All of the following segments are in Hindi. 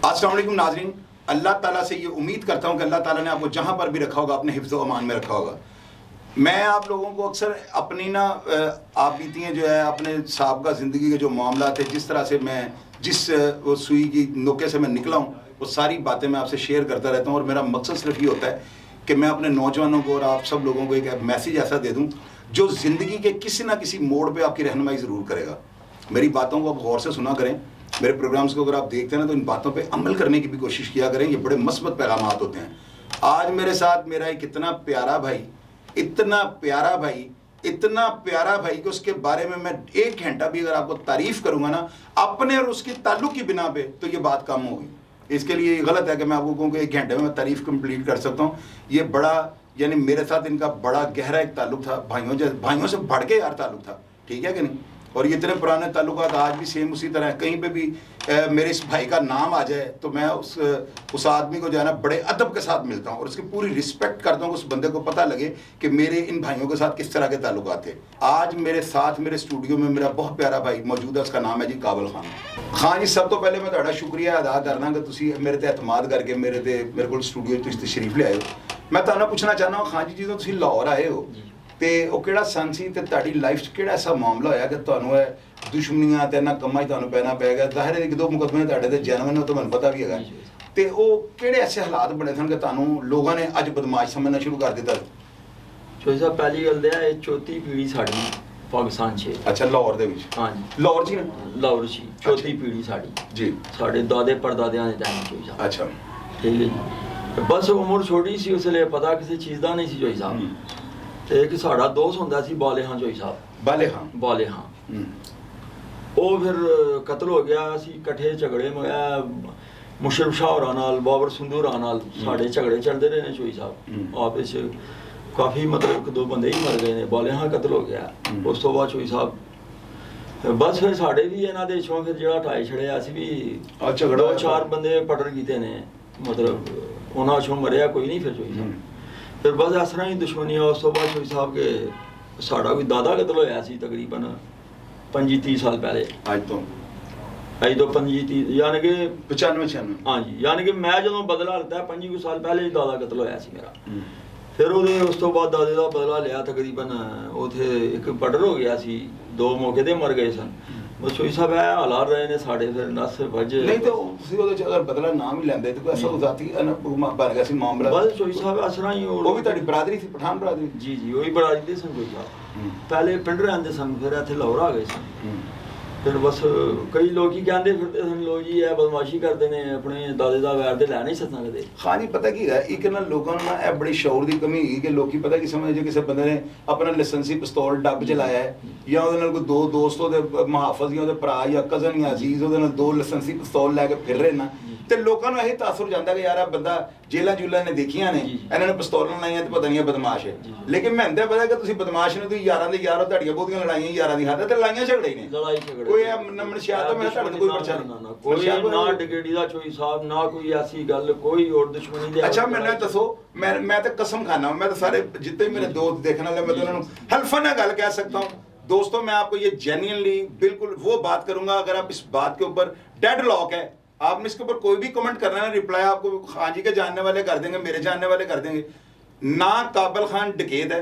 अस्सलाम वालेकुम नाज़रीन, अल्लाह ताला से ये उम्मीद करता हूँ कि अल्लाह ताला ने आपको जहाँ पर भी रखा होगा अपने हिफ्ज़ व अमान में रखा होगा। मैं आप लोगों को अक्सर अपनी ना आप बीतियाँ जो है अपने साहबका ज़िंदगी के जो मामला थे, जिस तरह से मैं जिस वो सुई की नोके से मैं निकला हूँ, वो सारी बातें मैं आपसे शेयर करता रहता हूँ। और मेरा मकसद सिर्फ ये होता है कि मैं अपने नौजवानों को और आप सब लोगों को एक मैसेज ऐसा दे दूँ जो ज़िंदगी के किसी ना किसी मोड़ पर आपकी रहनुमाई ज़रूर करेगा। मेरी बातों को आप गौर से सुना करें, मेरे प्रोग्राम्स को अगर आप देखते हैं ना तो इन बातों पे अमल करने की भी कोशिश किया करें। ये बड़े मस्बत पैगामात होते हैं। आज मेरे साथ मेरा एक इतना प्यारा भाई कि उसके बारे में मैं 1 घंटा भी अगर आपको तारीफ़ करूंगा ना अपने और उसके ताल्लुक की बिना पे, तो ये बात कम होगी। इसके लिए गलत है कि मैं आपको कहूँ कि 1 घंटे में मैं तारीफ़ कंप्लीट कर सकता हूँ। ये बड़ा यानी मेरे साथ इनका बड़ा गहरा एक ताल्लुक था, भाइयों से बढ़ के यार ताल्लुक था, ठीक है कि नहीं। और ये इतने पुराने ताल्लुकात आज भी सेम उसी तरह है। कहीं पे भी मेरे इस भाई का नाम आ जाए तो मैं उस आदमी को जो है ना बड़े अदब के साथ मिलता हूँ और उसकी पूरी रिस्पेक्ट करता हूँ। उस बंदे को पता लगे कि मेरे इन भाइयों के साथ किस तरह के ताल्लुकात थे। आज मेरे साथ मेरे स्टूडियो में मेरा बहुत प्यारा भाई मौजूद है, उसका नाम है जी काबल खान। खान जी, सब तो पहले मैं तुहाड़ा शुक्रिया अदा करना कि तुसी मेरे ते एतमाद करके मेरे को स्टूडियो तशरीफ ले आए हो। मैं तुहानू पूछना चाहना हूँ खान जी, जो तुसी लाहौर आए हो ते ਉਹ ਕਿਹੜਾ ਸਨ ਸੀ ਤੇ ਤੁਹਾਡੀ ਲਾਈਫ 'ਚ ਕਿਹੜਾ ਐਸਾ ਮਾਮਲਾ ਹੋਇਆ ਕਿ ਤੁਹਾਨੂੰ ਇਹ ਦੁਸ਼ਮਣੀਆਂ ਤੇ ਨਾ ਕੰਮਾਂ 'ਚ ਤੁਹਾਨੂੰ ਪੈਣਾ ਪੈ ਗਿਆ। ਜ਼ਾਹਿਰ ਹੈ ਇੱਕ ਦੋ ਮੁਕੱਦਮੇ ਤੁਹਾਡੇ ਤੇ ਜੈਨੂਇਨ ਹੋ, ਤੁਹਾਨੂੰ ਪਤਾ ਵੀ ਹੈਗਾ। ਤੇ ਉਹ ਕਿਹੜੇ ਐਸੇ ਹਾਲਾਤ ਬਣੇ ਸਨ ਕਿ ਤੁਹਾਨੂੰ ਲੋਕਾਂ ਨੇ ਅੱਜ ਬਦਮਾਸ਼ ਸਮਝਣਾ ਸ਼ੁਰੂ ਕਰ ਦਿੱਤਾ? ਚੋਈ ਸਾਹਿਬ, ਪਹਿਲੀ ਗੱਲ ਤੇ ਇਹ ਚੌਥੀ ਪੀੜ੍ਹੀ ਸਾਡੀ ਪਾਕਿਸਤਾਨ 'ਚ। ਅੱਛਾ, ਲਾਹੌਰ ਦੇ ਵਿੱਚ? ਹਾਂਜੀ, ਲਾਹੌਰ 'ਚ ਹੀ? ਲਾਹੌਰ 'ਚ ਚੌਥੀ ਪੀੜ੍ਹੀ ਸਾਡੀ ਜੀ। ਸਾਡੇ ਦਾਦੇ ਪੜਦਾਦਿਆਂ ਦੇ ਟਾਈਮ ਚੋਈ ਸਾਹਿਬ। ਅੱਛਾ, ਠੀਕ ਹੈ ਜੀ। ਬਸ ਉਮਰ ਛੋਟੀ ਸੀ, ਉਸ ਲਈ ਪਤਾ ਕਿਸੇ ਚੀਜ਼ ਦਾ ਨਹੀਂ ਸੀ ਚੋਈ ਸਾਹਿਬ। ਤੇ ਇੱਕ ਸਾਡਾ ਦੋਸਤ ਹੁੰਦਾ ਸੀ ਬਾਲੇ ਖਾਨ ਚੋਈ ਸਾਹਿਬ। ਬਾਲੇ ਖਾਨ ਉਹ ਫਿਰ ਕਤਲ ਹੋ ਗਿਆ। ਅਸੀਂ ਇਕੱਠੇ ਝਗੜੇ ਮੁਸ਼ਰਫ ਸ਼ਾਹ ਹੋਰਾਂ ਨਾਲ, ਬਾਬਰ ਸੰਧੂ ਹੋਰਾਂ ਨਾਲ ਸਾਡੇ ਝਗੜੇ ਚੱਲਦੇ ਰਹੇ ਨੇ ਚੋਈ ਸਾਹਿਬ। ਆਪਸ ਵਿੱਚ ਕਾਫੀ ਮਤਲਬ 1-2 ਬੰਦੇ ਹੀ ਮਰ ਗਏ ਨੇ। ਬਾਲੇ ਖਾਨ ਕਤਲ ਹੋ ਗਿਆ। ਉਸ ਤੋਂ ਬਾਅਦ ਚੋਈ ਸਾਹਿਬ ਬਸ ਫਿਰ ਸਾਡੇ ਵੀ ਇਹਨਾਂ ਦੇ ਚੋਂ ਫਿਰ ਜਿਹੜਾ ਢਾਈ ਛੜਿਆ ਅਸੀਂ ਵੀ 2-4 ਬੰਦੇ ਪਟਰ ਕੀਤੇ ਨੇ। ਮਤਲਬ ਉਹਨਾਂ ਚੋਂ ਮਰਿਆ ਕੋਈ ਨਹੀਂ ਫਿਰ ਚੋਈ ਸਾਹਿਬ। ਫਿਰ ਬਸ ਇਸ ਤਰ੍ਹਾਂ ਹੀ ਦੁਸ਼ਮਣੀ। ਉਸ ਤੋਂ ਬਾਅਦ ਚੋਈ ਸਾਹਿਬ ਕਿ ਸਾਡਾ ਕੋਈ ਦਾਦਾ ਕਤਲ ਹੋਇਆ ਸੀ ਤਕਰੀਬਨ 25-30 ਸਾਲ ਪਹਿਲੇ। ਅੱਜ ਤੋਂ 25-30 ਯਾਨੀ ਕਿ 95-96। ਹਾਂਜੀ, ਯਾਨੀ ਕਿ ਮੈਂ ਜਦੋਂ ਬਦਲਾ ਲਿੱਤਾ 25 ਸਾਲ ਪਹਿਲੇ ਦਾਦਾ ਕਤਲ ਹੋਇਆ ਸੀ ਮੇਰਾ। ਫਿਰ ਉਹਦੇ ਉਸ ਤੋਂ ਬਾਅਦ ਦਾਦੇ ਦਾ ਬਦਲਾ ਲਿਆ। ਤਕਰੀਬਨ ਉੱਥੇ ਇੱਕ ਪਟਰ ਹੋ ਗਿਆ ਸੀ, 2 ਮੌਕੇ ਤੇ ਮਰ ਗਏ ਸਨ। ਬਸ ਚੋਈ ਸਾਹਿਬ ਇਹ ਹਾਲਾਤ ਰਹੇ ਨੇ ਸਾਡੇ। ਫਿਰ ਨਸ ਵੱਜ ਨਹੀਂ ਤਾਂ ਤੁਸੀਂ ਉਹਦੇ ਚ ਅਗਰ ਬਦਲਾ ਨਾ ਵੀ ਲੈਂਦੇ ਤਾਂ ਕੋਈ ਐਸਾ ਜ਼ਾਤੀ ਬਣ ਗਿਆ ਸੀ ਮਾਮਲਾ? ਬਸ ਚੋਈ ਸਾਹਿਬ ਇਸ ਤਰ੍ਹਾਂ ਹੀ। ਉਹ ਵੀ ਤੁਹਾਡੀ ਬਰਾਦਰੀ ਸੀ, ਪਠਾਨ ਬਰਾਦਰੀ? ਜੀ ਜੀ, ਉਹੀ ਬਰਾਦਰੀ ਦੇ ਸਨ ਚੋਈ ਸਾਹਿਬ। ਪਹਿਲੇ ਪਿੰਡ ਰਹਿੰਦੇ ਸਨ, ਫਿਰ ਇੱਥੇ ਲਾਹੌਰ ਆ ਗਏ ਸਨ। ਫਿਰ ਬਸ ਕਈ ਲੋਕ ਹੀ ਕਹਿੰਦੇ ਫਿਰਦੇ ਸਨ, ਲੋਕ ਜੀ ਇਹ ਬਦਮਾਸ਼ੀ ਕਰਦੇ ਨੇ, ਆਪਣੇ ਦਾਦੇ ਦਾ ਵੈਰ ਤੇ ਲੈ ਨਹੀਂ ਸਕਦੇ। ਹਾਂ ਜੀ, ਪਤਾ ਕੀ ਹੈ, ਇੱਕ ਨਾ ਲੋਕਾਂ ਨੂੰ ਨਾ ਇਹ ਬੜੀ ਸ਼ੌਰ ਦੀ ਕਮੀ ਹੈਗੀ ਕਿ ਲੋਕੀ ਪਤਾ ਕੀ ਸਮਝਦੇ, ਕਿਸੇ ਬੰਦੇ ਨੇ ਆਪਣਾ ਲਾਇਸੈਂਸੀ ਪਿਸਤੌਲ ਡੱਬ ਚ ਲਾਇਆ ਹੈ ਜਾਂ ਉਹਦੇ ਨਾਲ ਕੋਈ 2 ਦੋਸਤ ਉਹਦੇ ਮੁਹਾਫਿਜ਼ ਜਾਂ ਉਹਦੇ ਭਰਾ ਜਾਂ ਕਜ਼ਨ ਜਾਂ ਅਜ਼ੀਜ਼ ਉਹਦੇ ਨਾਲ 2 ਲਾਇਸੈਂਸੀ ਪਿਸਤੌਲ ਲੈ ਕੇ ਫਿਰ ਰਹੇ ਨਾ, ਤੇ ਲੋਕਾਂ ਨੂੰ ਇਹੀ ਤਾਸੁਰ ਜਾਂਦਾ ਕਿ ਯਾਰ ਆ ਬੰਦਾ ਜੇਲਾਂ ਜੂਲਾਂ ਨੇ ਦੇਖੀਆਂ ਨੇ, ਇਹਨਾਂ ਨੇ ਪਿਸਤੌਲਾਂ ਲਾਈਆਂ ਤੇ ਪਤਾ ਨਹੀਂ ਇਹ ਬਦਮਾਸ਼ ਹੈ। ਲੇਕਿਨ ਮੈਂ ਤਾਂ ਪਤਾ ਕਿ ਤੁਸੀਂ ਬਦਮਾਸ਼ ਨੂੰ, ਤੁਸੀਂ ਯਾਰਾਂ ਦੇ ਯਾਰ ਹੋ, ਤੁਹਾਡੀਆਂ ਬਹੁਤੀਆਂ ਲੜਾਈਆਂ ਯਾਰਾਂ ਦੀ ਹੱਦ ਤੇ ਲੜਾਈਆਂ ਝਗੜੇ ਹੀ ਨੇ। ਕੋਈ ਮਨਸ਼ਿਆਤ ਤਾਂ ਮੈਂ ਤੁਹਾਡੇ ਕੋਈ ਪਰਚਾ ਨਹੀਂ, ਨਾ ਡਿਗੇੜੀ ਦਾ ਚੋਈ ਸਾਹਿਬ, ਨਾ ਕੋਈ ਐਸੀ ਗੱਲ, ਕੋਈ ਹੋਰ ਦੁਸ਼ਮਣੀ ਦੇ। ਅੱਛਾ, ਮੈਨੂੰ ਦੱਸੋ, मैं तो कसम खाना हूँ, मैं तो सारे जितने मेरे दोस्त देखने वाले, मैं तो उन्होंने हल्फन गल कह सकता हूँ। दोस्तों, मैं आपको ये जेन्युइनली बिल्कुल वो बात करूंगा, अगर आप इस बात के ऊपर डेड लॉक है, आपने इसके ऊपर कोई भी कमेंट करना है, रिप्लाई आपको खान जी के जानने वाले कर देंगे, मेरे जानने वाले कर देंगे। ना काबल खान डकैत है,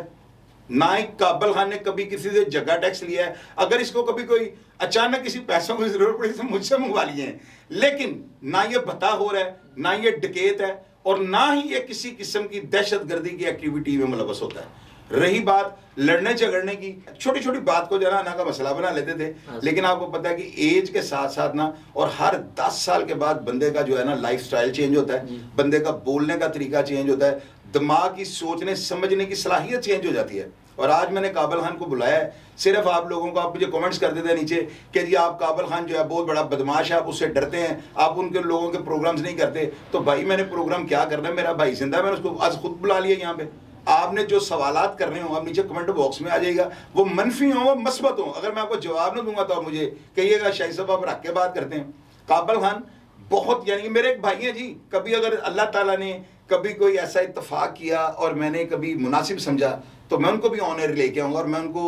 ना ही काबल खान ने कभी किसी से जगह टैक्स लिया है। अगर इसको कभी कोई अचानक किसी पैसों की जरूरत पड़ी तो मुझसे मंगवा लिए हैं। लेकिन ना ये भत्ता हो रहा है, ना ये डकैत है, और ना ही ये किसी किस्म की दहशतगर्दी की एक्टिविटी में मुलव्वस होता है। रही बात लड़ने झगड़ने की, छोटी छोटी बात को जरा ना का मसला बना लेते थे। लेकिन आपको पता है कि एज के साथ साथ ना, और हर 10 साल के बाद बंदे का जो है ना लाइफ स्टाइल चेंज होता है, बंदे का बोलने का तरीका चेंज होता है, दिमाग की सोचने समझने की सलाहियत चेंज हो जाती है। और आज मैंने काबल खान को बुलाया है सिर्फ आप लोगों को, आप मुझे कमेंट्स कर देते हैं नीचे कि जी आप काबल खान जो है बहुत बड़ा बदमाश है, आप उससे डरते हैं, आप उनके लोगों के प्रोग्राम्स नहीं करते। तो भाई मैंने प्रोग्राम क्या करना है, मेरा भाई जिंदा है, मैंने उसको आज खुद बुला लिया यहाँ पे। आपने जो सवालात करने हो आप नीचे कमेंट बॉक्स में आ जाइएगा, वो मनफी हो वो मस्बत हो। अगर मैं आपको जवाब न दूंगा तो आप मुझे कहिएगा शाही साहब आप रख के बात करते हैं। काबल खान बहुत, यानी कि मेरे एक भाई हैं जी, कभी अगर अल्लाह ताला ने कभी कोई ऐसा इत्तफाक किया और मैंने कभी मुनासिब समझा तो मैं उनको भी ऑनर लेके आऊँगा, और मैं उनको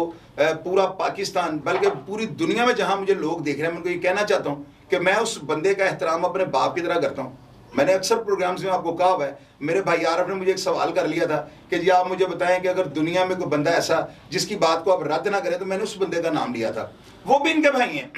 पूरा पाकिस्तान बल्कि पूरी दुनिया में जहाँ मुझे लोग देख रहे हैं मैं उनको ये कहना चाहता हूँ कि मैं उस बंदे का एहतराम अपने बाप की तरह करता हूँ। मैंने अक्सर प्रोग्राम्स में आपको कहा हुआ है, मेरे भाई आरफ ने मुझे एक सवाल कर लिया था कि जी आप मुझे बताएं कि अगर दुनिया में कोई बंदा ऐसा जिसकी बात को आप रद्द ना करें, तो मैंने उस बंदे का नाम लिया था। वो भी इनके भाई हैं,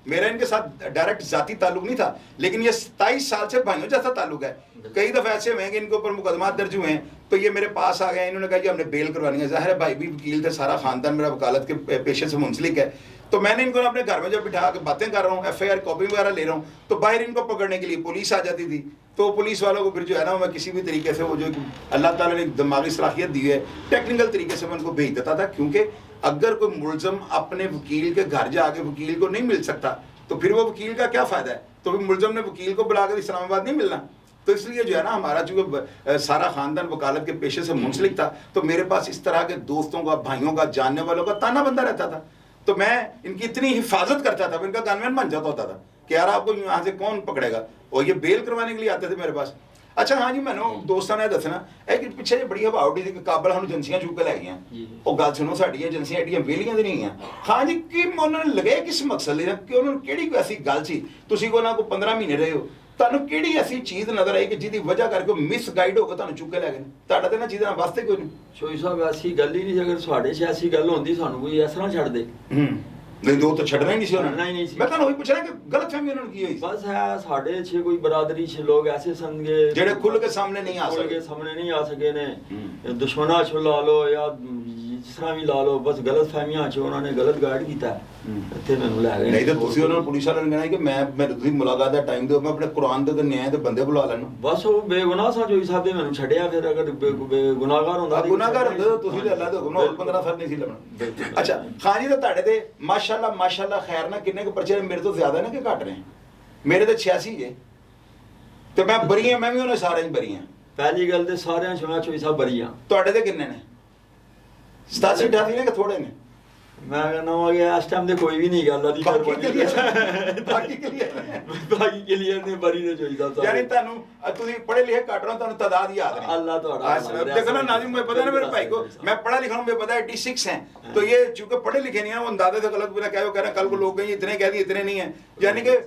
मेरा इनके साथ डायरेक्ट जाती ताल्लुक नहीं था, लेकिन ये 27 साल से भाइयों जैसा ताल्लुक है। कई दफ़ा ऐसे हुए हैं कि इनके ऊपर मुकदमा दर्ज हुए हैं, तो ये मेरे पास आ गए, इन्होंने कहा कि हमने बेल करवानी है। ज़ाहिर है भाई भी वकील थे, सारा खानदान मेरा वकालत के पेशे से मुंसलिक है। तो मैंने इनको अपने घर में जब बिठा के बातें कर रहा हूँ, FIR कॉपी वगैरह ले रहा हूँ, तो बाहर इनको पकड़ने के लिए पुलिस आ जाती थी। तो पुलिस वालों को फिर जो है ना, मैं किसी भी तरीके से वो जो अल्लाह ताला ने दिमागी सलाहियत दी है, टेक्निकल तरीके से मैं उनको भेज देता था। क्योंकि अगर कोई मुलजम अपने वकील के घर जाके वकील को नहीं मिल सकता, तो फिर वो वकील का क्या फ़ायदा है? तो फिर मुलजम ने वकील को बुलाकर इस्लामाबाद नहीं मिलना। तो इसलिए जो है ना, हमारा जो सारा ख़ानदान वकालत के पेशे से मुंसलिक था, तो मेरे पास इस तरह के दोस्तों का, भाइयों का, जानने वालों का ताना बंदा रहता था। तो मैं इनकी इतनी हिफाजत करता था, इनका गनमैन बन जाता होता था कि यार आपको यहाँ से कौन पकड़ेगा, और ये बेल करवाने के लिए आते थे मेरे पास। अच्छा हाँ जी, मैंने दोस्तों ने दसना है कि पिछले जी बड़ी हवा उड़ी थी कि काबल सानू एजेंसियां चुक के लै गई। और गल सुनो, साडी एजेंसियां एडियां वेलियां दी नहीं हैं। हाँ जी, कि उन्होंने लगे किस मकसद लिए कि उन्होंने किहड़ी ऐसी गल सी, तुसीं कोई ना कोई 15 महीने रहे हो, ਤੁਹਾਨੂੰ ਕਿਹੜੀ ਐਸੀ ਚੀਜ਼ ਨਜ਼ਰ ਆਈ ਕਿ ਜਿਹਦੀ ਵਜ੍ਹਾ ਕਰਕੇ ਮਿਸਗਾਈਡ ਹੋ ਕੇ ਤੁਹਾਨੂੰ ਚੁੱਕ ਕੇ ਲੈ ਗਏ? ਤੁਹਾਡਾ ਤੇ ਨਾ ਚੀਜ਼ਾਂ ਵਾਸਤੇ ਕੋਈ ਨਹੀਂ। ਸ਼ੋਈ ਸਾਹਿਬ ਐਸੀ ਗੱਲ ਹੀ ਨਹੀਂ, ਅਗਰ ਸਾਡੇ 'ਚ ਐਸੀ ਗੱਲ ਹੁੰਦੀ ਸਾਨੂੰ ਕੋਈ ਇਸ ਤਰ੍ਹਾਂ ਛੱਡ ਦੇ। ਨਹੀਂ, ਦੋ ਤਾਂ ਛੱਡਣਾ ਹੀ ਨਹੀਂ ਸੀ ਉਹਨਾਂ ਨੇ। ਨਹੀਂ ਸੀ। ਮੈਂ ਤੁਹਾਨੂੰ ਉਹੀ ਪੁੱਛ ਰਿਹਾ ਕਿ ਗਲਤਫਹਿਮੀ ਉਹਨਾਂ ਨੂੰ ਕੀ ਹੋਈ? ਬਸ ਹੈ ਸਾਡੇ 'ਚ ਕੋਈ ਬਰਾਦਰੀ 'ਚ ਲੋਕ ਐਸੇ ਸੰਗੇ ਜਿਹੜੇ ਖੁੱਲ ਕੇ ਸਾਹਮਣੇ ਨਹੀਂ ਆ ਖੁੱਲ ਸਕੇ। ਕੇ ਸਾਹਮਣੇ ਨਹੀਂ ਆ ਸਕੇ ਨੇ, ਦੁਸ਼ਮਣਾਂ 'ਚ ਲਾ ਲਓ ਜਾਂ ਜਿਸ ਤਰ੍ਹਾਂ ਵੀ ਲਾ ਲਓ, ਬਸ ਗਲਤਫਹਿਮੀਆਂ 'ਚ ਉਹਨਾਂ ਨੇ ਗਲਤ ਗਾਈਡ ਕੀਤਾ, ਇੱਥੇ ਮੈਨੂੰ ਲੈ ਗਏ। ਨਹੀਂ ਤਾਂ ਤੁਸੀਂ ਉਹਨਾਂ ਨੂੰ ਪੁਲਿਸ ਵਾਲਿਆਂ ਨੂੰ ਕਹਿਣਾ ਕਿ ਮੈਂ ਤੁਸੀਂ ਮੁਲਾਕਾਤ ਦਾ ਟਾਈਮ ਦਿਓ, ਮੈਂ ਆਪਣੇ ਕੁਰਾਨ ਦੇ ਨਿਆਂ ਦੇ ਬੰਦੇ ਬੁਲਾ ਲੈਣਾ। ਬਸ ਉਹ ਬੇਗੁਨਾਹ ਸਾ ਜੋ ਸਾਹਿਬ ਨੇ ਮੈਨੂੰ ਛੱਡਿਆ। ਫਿਰ ਅਗਰ ਗੁਨਾਹਗਾਰ ਹੁੰਦਾ ਗੁਨਾਹਗਾਰ ਹੁੰਦਾ ਤਾਂ ਤੁਸੀਂ ਤੇ ਅੱਲਾਹ ਦੇ ਹੁਕਮ ਨਾਲ 15 ਸਾਲ ਨਹੀਂ ਸੀ ਲੱਗਣਾ। ਅੱਛਾ ਖਾਨ ਜੀ, ਤਾਂ ਤੁਹਾਡੇ ਤੇ ਮਾਸ਼ਾਅੱਲਾ ਖੈਰ ਨਾ ਕਿੰਨੇ ਕੁ ਪਰਚੇ ਮੇਰੇ ਤੋਂ ਜ਼ਿਆਦਾ ਨੇ ਕਿ ਘੱਟ ਨੇ? ਮੇਰੇ ਤੇ 86 ਜੇ, ਤੇ ਮੈਂ ਬਰੀ ਹਾਂ, ਮੈਂ ਵੀ ਉਹਨਾਂ ਸਾਰਿਆਂ 'ਚ ਬਰੀ ਹਾਂ। ਪਹਿਲੀ ਗੱਲ ਤੇ ਸਾਰਿਆਂ 'ਚ ਮੈਂ ਚੋਈ ਸਾਹਿਬ ਬਰੀ ਹਾਂ। ਤੁਹਾਡੇ ਤੇ ਕਿੰਨੇ ਨੇ? 87 88 ਨੇ ਕਿ ਥੋੜੇ ਨੇ? ਮੈਂ ਕਹਿੰਦਾ ਹਾਂ ਕਿ ਇਸ ਟਾਈਮ ਤੇ ਕੋਈ ਵੀ ਨਹੀਂ ਗੱਲ ਆਦੀ। ਬਾਕੀ ਕਲੀਅਰ ਨੇ ਬਰੀ ਨੇ ਚੋਈ ਸਾਹਿਬ। ਯਾਨੀ ਤੁਹਾਨੂੰ ਤੁਸੀਂ ਪੜ੍ਹੇ ਲਿਖੇ ਘੱਟ ਰਹੋ, ਤੁਹਾਨੂੰ ਤਾਦਾਦ याद नहीं। अल्लाह तो देखो ना नाज़िम, मैं पता है ना मेरे भाई को, मैं पढ़ा लिखा हूँ, मुझे पता है 86 हैं, तो ये चूंकि पढ़े लिखे नहीं है, वो अंदाजे से गलत बुरा क्या कह रहे हैं, कल को लोग कहीं इतने कह दिए इतने नहीं है, यानी कि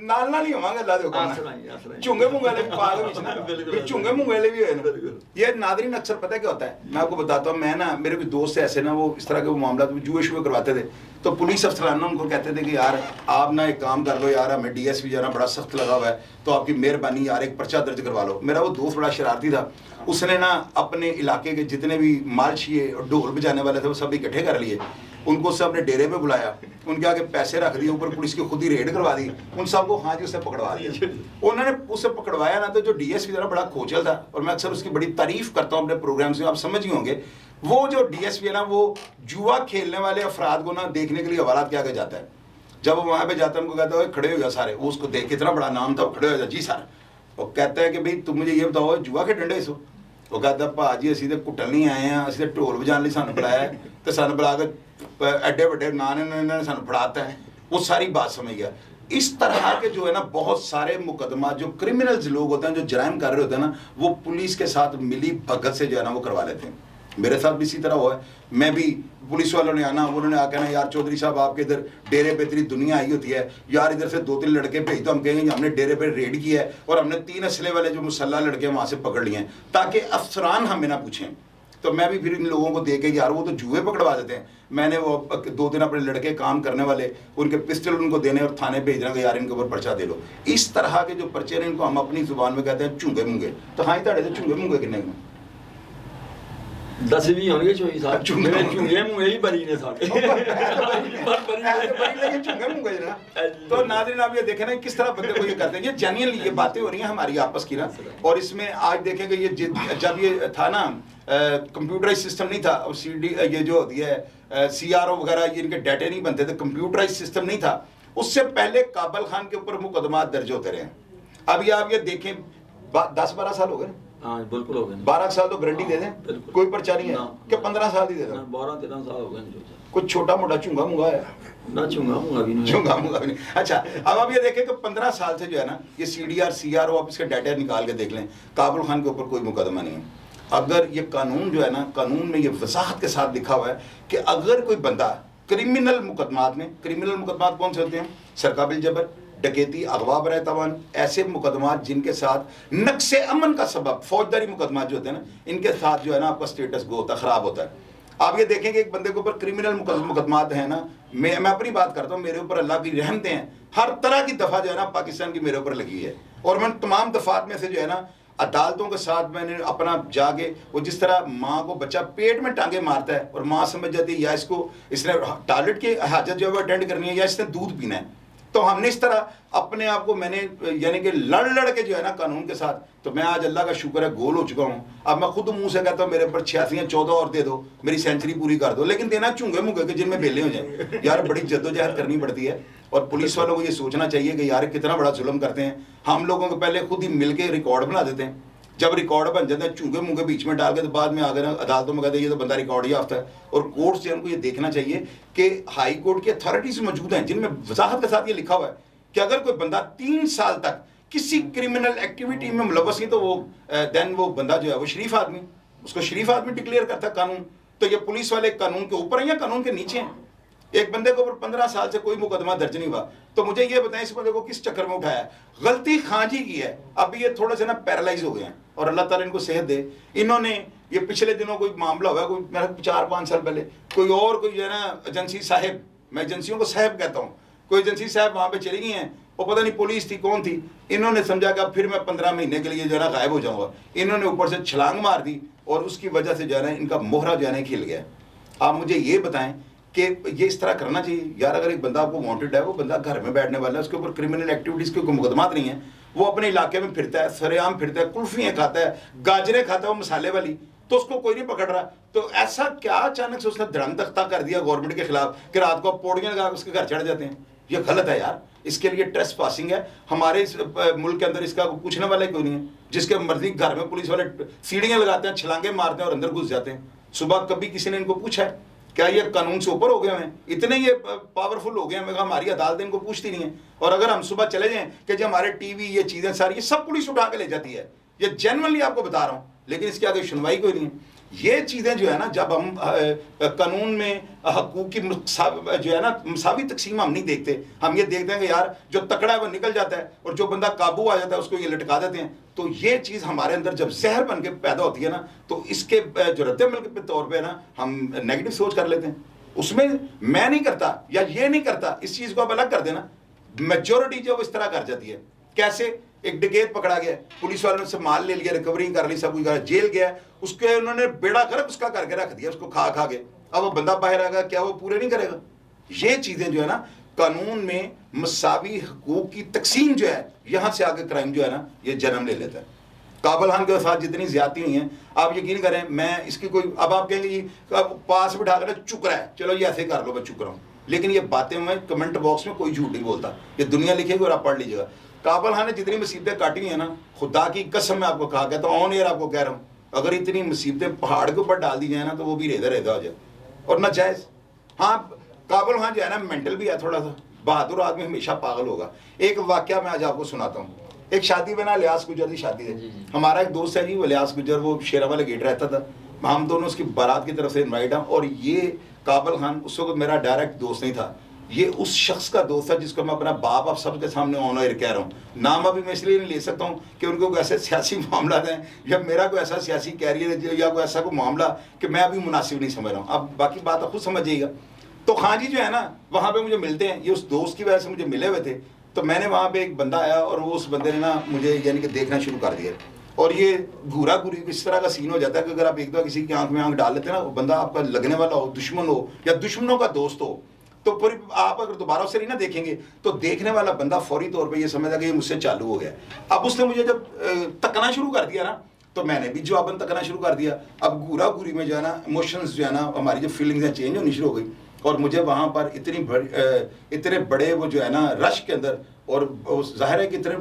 नाल नाल ही होवांगे अल्लाह दे हुक्म। चुंगे मुंगे वाले भी पाग बीच ना, फिर चुंगे मुंगे वाले भी है ना। ये नादरीन अक्सर पता है क्या होता है, मैं आपको बताता हूँ। मैं ना, मेरे कुछ दोस्त ऐसे ना, वो इस तरह के मामला जुए शुए करवाते थे, तो पुलिस अफसरान ना उनको कहते थे कि यार आप ना एक काम कर लो यार, हमें DSP जो है ना बड़ा सख्त लगा हुआ है, तो आपकी मेहरबानी यार एक पर्चा दर्ज करवा लो। मेरा वो दोस्त बड़ा शरारती था, उसने ना अपने इलाके के जितने भी मालशिए और ढोल बजाने वाले थे वो सब इकट्ठे कर लिए, उनको उससे अपने डेरे पे बुलाया, उनके आगे पैसे रख दिए, ऊपर पुलिस की खुद ही रेड करवा दी, उन सबको हाँ जी उससे पकड़वा दिया। उन्होंने उससे पकड़वाया ना, तो जो DSP जरा बड़ा खोचल था, और मैं अक्सर उसकी बड़ी तारीफ करता हूँ अपने प्रोग्राम्स में, आप समझ ही होंगे। वो जो DSP है ना, वो जुआ खेलने वाले अफराद को ना देखने के लिए हवालात के आगे जाता है। जब वो वहाँ पे जाता है, उनको कहता है खड़े हो गया सारे, वो उसको देख कितना बड़ा नाम था, वो खड़े हो गया जी सर। वो कहता है कि भाई तुम मुझे ये बताओ जुआ के डंडे सो? वो कहता भाजी असी तो कुटन नहीं आए हैं, असी तो ढोल बजाने लिए सानू बुलाया है, तो सानू बुला के एडे वड्डे नान इन्होंने सानू फड़ाता है। वो सारी बात समझ गया। इस तरह के जो है ना बहुत सारे मुकदमा, जो क्रिमिनल्स लोग होते हैं, जो जराइम कर रहे होते हैं ना, वो पुलिस के साथ मिली भगत से जो है ना वो करवा लेते हैं। मेरे साथ भी इसी तरह हुआ है। मैं भी, पुलिस वालों ने आना, उन्होंने आकर ना यार चौधरी साहब आपके इधर डेरे पे इतनी दुनिया आई होती है यार, इधर से 2-3 लड़के भेज दो, हम कहेंगे हमने डेरे पे रेड किया है और हमने 3 असले वाले जो मुसल्ला लड़के वहाँ से पकड़ लिए हैं, ताकि अफसरान हमें ना पूछें। तो मैं भी फिर इन लोगों को देख के यार वो तो जुए पकड़वा देते हैं, मैंने वो 2 दिन अपने लड़के काम करने वाले, उनके पिस्टल उनको देने और थाने भेजना कि यार इनके ऊपर पर्चा दे लो। इस तरह के जो पर्चे हैं, इनको हम अपनी जुबान में कहते हैं चूंगे मुंगे। तो हाँ, ताड़े से चूंगे मुंगे किन्ने 10 भी होंगे चोई साहब, चुंगे मुंगे ही बरी ने सारे चुंगे मुंगे ना। तो नाज़रीन आप ये देखें ना किस तरह बंदे को ये करते हैं, ये जेन्युइनली ये बातें हो रही हैं हमारी आपस की ना। और इसमें आज देखेंगे ये जब ये था ना, कंप्यूटराइज सिस्टम नहीं था, और CD ये जो होती है CRO वगैरह, ये इनके डाटे नहीं बनते थे, कंप्यूटराइज सिस्टम नहीं था, उससे पहले काबल खान के ऊपर मुकदमा दर्ज होते रहे। अब ये आप ये देखें 10-12 साल हो गए। हाँ बिल्कुल हो गए। 12 साल तो गारंटी दे दें, कोई पर्चा नहीं है कि 15 साल ही दे दें? 12-13 साल हो गए। कुछ छोटा मोटा चूंगा मुंगा है ना? चूंगा मुंगा भी नहीं, चूंगा मुंगा भी नहीं। अच्छा, अब आप ये देखें कि 15 साल से जो है ना ये CDR CRO आप इसके डाटा निकाल के देख लें, काबुल खान के ऊपर कोई मुकदमा नहीं है। अगर ये कानून जो है ना, कानून में ये वजाहत के साथ लिखा हुआ है कि अगर कोई बंदा क्रिमिनल मुकदमात में, क्रिमिनल मुकदमात कौन से होते हैं? सरकाबिल जबर, डकैती, अगवा बरे तवान, ऐसे मुकदमात जिनके साथ नक्शे अमन का सबब, फौजदारी मुकदमात जो होते हैं ना, इनके साथ जो है ना आपका स्टेटस गो होता है, ख़राब होता है। आप ये देखेंगे एक बंदे के ऊपर क्रिमिनल मुकदमात हैं ना, मैं अपनी बात करता हूँ, मेरे ऊपर अल्लाह की रहमतें हैं, हर तरह की दफ़ा जो है ना पाकिस्तान की मेरे ऊपर लगी है। और मैं तमाम दफ़ात में से जो है ना अदालतों के साथ मैंने अपना जाके, वो जिस तरह माँ को बच्चा पेट में टांगे मारता है और माँ समझ जाती है या इसने टॉयलेट की हाजत जो है वो अटेंड करनी है या इसने दूध पीना है, तो हमने इस तरह अपने आप को मैंने यानी कि लड़ के जो है ना कानून के साथ, तो मैं आज अल्लाह का शुक्र है गोल हो चुका हूँ। अब मैं खुद मुंह से कहता हूँ मेरे ऊपर 86 या 14 और दे दो, मेरी सेंचुरी पूरी कर दो, लेकिन देना चूंगे मुंगे के जिनमें बेले हो जाए। यार बड़ी जद्दोजहद करनी पड़ती है और पुलिस वालों को ये सोचना चाहिए कि यार कितना बड़ा जुल्म करते हैं। हम लोगों को पहले खुद ही मिलके रिकॉर्ड बना देते हैं, जब रिकॉर्ड बन जाते हैं चूंगे मुंगे बीच में डाल के, तो बाद में आगे अदालतों में कहते हैं ये तो बंदा रिकॉर्ड ही याफ्ता है। और कोर्ट से हमको ये देखना चाहिए कि हाई कोर्ट की अथॉरिटीज मौजूद हैं जिनमें वजाहत के साथ ये लिखा हुआ है कि अगर कोई बंदा 3 साल तक किसी क्रिमिनल एक्टिविटी में मुलव्वस नहीं, तो वो देन वो बंदा जो है वो शरीफ आदमी, उसको शरीफ आदमी डिक्लेयर करता है कानून। तो ये पुलिस वाले कानून के ऊपर हैं या कानून के नीचे हैं? एक बंदे को ऊपर 15 साल से कोई मुकदमा दर्ज नहीं हुआ, तो मुझे ये बताएं इस बंदे को किस चक्कर में उठाया? गलती खां जी की है। अब ये थोड़े से ना पैरालाइज हो गए हैं और अल्लाह ताला इनको सेहत दे। इन्होंने ये पिछले दिनों कोई मामला हुआ, कोई मेरा 4-5 साल पहले कोई जो है ना एजेंसी साहब, मैं एजेंसियों को साहब कहता हूँ, कोई एजेंसी साहब वहाँ पे चली गई हैं, वो पता नहीं पुलिस थी कौन थी, इन्होंने समझा कि फिर मैं 15 महीने के लिए जो है ना गायब हो जाऊंगा। इन्होंने ऊपर से छलांग मार दी और उसकी वजह से जो है ना इनका मोहरा जो है ना खिल गया। आप मुझे ये बताएं कि ये इस तरह करना चाहिए? यार अगर एक बंदा आपको वांटेड है, वो बंदा घर में बैठने वाला है, उसके ऊपर क्रिमिनल एक्टिविटीज़ के कोई मुकदमात नहीं है, वो अपने इलाके में फिरता है, सरेआम फिरता है, कुल्फियाँ खाता है, गाजरें खाता है वो मसाले वाली, तो उसको कोई नहीं पकड़ रहा। तो ऐसा क्या अचानक से उसने धड़ंग तख्ता कर दिया गवर्नमेंट के खिलाफ कि रात को पौड़ियाँ लगा उसके घर चढ़ जाते हैं? ये गलत है यार, इसके लिए ट्रेस पासिंग है। हमारे इस मुल्क के अंदर इसका पूछने वाला ही कोई नहीं है। जिसके मर्जी घर में पुलिस वाले सीढ़ियाँ लगाते हैं, छलांगे मारते हैं और अंदर घुस जाते हैं। सुबह कभी किसी ने इनको पूछा है क्या ये कानून से ऊपर हो गए हैं? इतने ये पावरफुल हो गए हैं, हमारी अदालतें इनको पूछती नहीं है। और अगर हम सुबह चले जाएं कि जो हमारे टीवी ये चीज़ें सारी, ये सब पुलिस उठा के ले जाती है। ये जेन्युइनली आपको बता रहा हूँ, लेकिन इसके आगे सुनवाई कोई नहीं है। ये चीज़ें जो है ना, जब हम कानून में हकूक़ की जो है ना मसावी तकसीम हम नहीं देखते, हम ये देखते हैं कि यार जो तकड़ा है वो निकल जाता है और जो बंदा काबू आ जाता है उसको ये लटका देते हैं। तो ये चीज़ हमारे अंदर जब जहर बन के पैदा होती है ना, तो इसके जो रद्द-ए-अमल के तौर पे ना हम नेगेटिव सोच कर लेते हैं। उसमें मैं नहीं करता या ये नहीं करता, इस चीज़ को आप अलग कर देना। मेजोरिटी जो इस तरह कर जाती है। कैसे? एक डकैत पकड़ा गया, पुलिस वालों ने सब माल ले लिया, रिकवरी कर ली, सब कुछ कर, जेल गया, उसके उन्होंने बेड़ा गर्क उसका करके रख दिया, उसको खा के। अब वो बंदा बाहर आएगा, क्या वो पूरे नहीं करेगा? ये चीज़ें जो है ना कानून में मसावी हकूक़ की तकसीम जो है, यहाँ से आगे क्राइम जो है ना ये जन्म ले लेता है। काबल खान के साथ जितनी ज्यादती हुई हैं, आप यकीन करें, मैं इसकी कोई, अब आप कहेंगे जी पास बिठा कर चुक रहा है, चलो ये ऐसे कर लो, मैं चुक रहा हूँ, लेकिन ये बातें मैं कमेंट बॉक्स में कोई झूठ नहीं बोलता, ये दुनिया लिखेगी और आप पढ़ लीजिएगा। काबल खान ने जितनी मुसीबतें काटी हुई है ना, खुदा की कसम मैं आपको कहा कहता हूँ, ऑन एयर आपको कह रहा हूँ, अगर इतनी मुसीबतें पहाड़ के ऊपर डाल दी जाए ना, तो वो भी रेदा हो जाए और ना जायज़। हाँ, काबल खान जो है ना मेंटल भी है थोड़ा सा, बहादुर आदमी हमेशा पागल होगा। एक वाकया मैं आज आपको सुनाता हूँ। एक शादी में ना लियास गुजर की शादी है, हमारा एक दोस्त है जी, वो लियास गुजर, वो शेरा वाले गेट रहता था, हम दोनों उसकी बारात की तरफ से इनवाइट हैं। और ये काबल खान उस वक्त मेरा डायरेक्ट दोस्त नहीं था, ये उस शख्स का दोस्त था जिसको मैं अपना बाप आप सबके सामने ऑन एयर कह रहा हूँ। नाम अभी मैं इसलिए नहीं ले सकता हूँ कि उनको कोई ऐसे सियासी मामला हैं या मेरा कोई ऐसा सियासी कैरियर है या कोई ऐसा कोई मामला कि मैं अभी मुनासिब नहीं समझ रहा हूँ। अब बाकी बात आप खुद समझिएगा। तो खान जी जो है ना वहाँ पे मुझे मिलते हैं, ये उस दोस्त की वजह से मुझे मिले हुए थे। तो मैंने वहाँ पे एक बंदा आया और वो उस बंदे ने ना मुझे यानी कि देखना शुरू कर दिया। और ये घूरा घूरी इस तरह का सीन हो जाता है कि अगर आप एक दो किसी की आंख में आंख डाल लेते हैं ना, वो बंदा आपका लगने वाला हो, दुश्मन हो या दुश्मनों का दोस्त हो, तो फिर आप अगर दोबारा उससे नहीं ना देखेंगे तो देखने वाला बंदा फौरी तौर पे ये समझता कि ये मुझसे चालू हो गया। अब उसने मुझे जब तकना शुरू कर दिया ना, तो मैंने भी जवाबन तकना शुरू कर दिया। अब घूरा घूरी में जो है ना इमोशंस जो है ना, हमारी जो फीलिंग्स हैं चेंज होनी शुरू हो गई। और मुझे वहाँ पर इतने बड़े वो जो है ना रश के अंदर, और जाहिर है कि इतने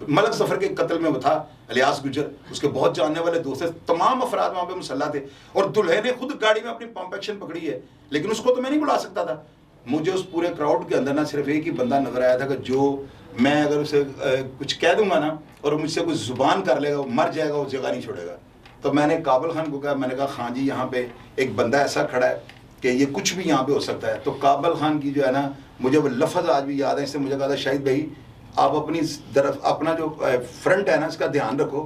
मलक सफ़र के कत्ल में वो था इलियास गुजर, उसके बहुत जानने वाले दोस्त थे, तमाम अफराद वहाँ पे मुसल्ला थे। और दुल्हे ने खुद गाड़ी में अपनी पंप एक्शन पकड़ी है, लेकिन उसको तो मैं नहीं बुला सकता था। मुझे उस पूरे क्राउड के अंदर ना सिर्फ एक ही बंदा नजर आया था कि जो मैं अगर उसे कुछ कह दूंगा ना और मुझसे कुछ जुबान कर लेगा, वो मर जाएगा, वो जगह नहीं छोड़ेगा। तो मैंने काबल खान को कहा, मैंने कहा खान जी यहाँ पे एक बंदा ऐसा खड़ा है कि ये कुछ भी यहाँ पे हो सकता है। तो काबल खान की जो है ना मुझे वो लफ्ज़ आज भी याद है, इससे मुझे कहा था शाहिद भाई आप अपनी तरफ अपना जो फ्रंट है ना इसका ध्यान रखो,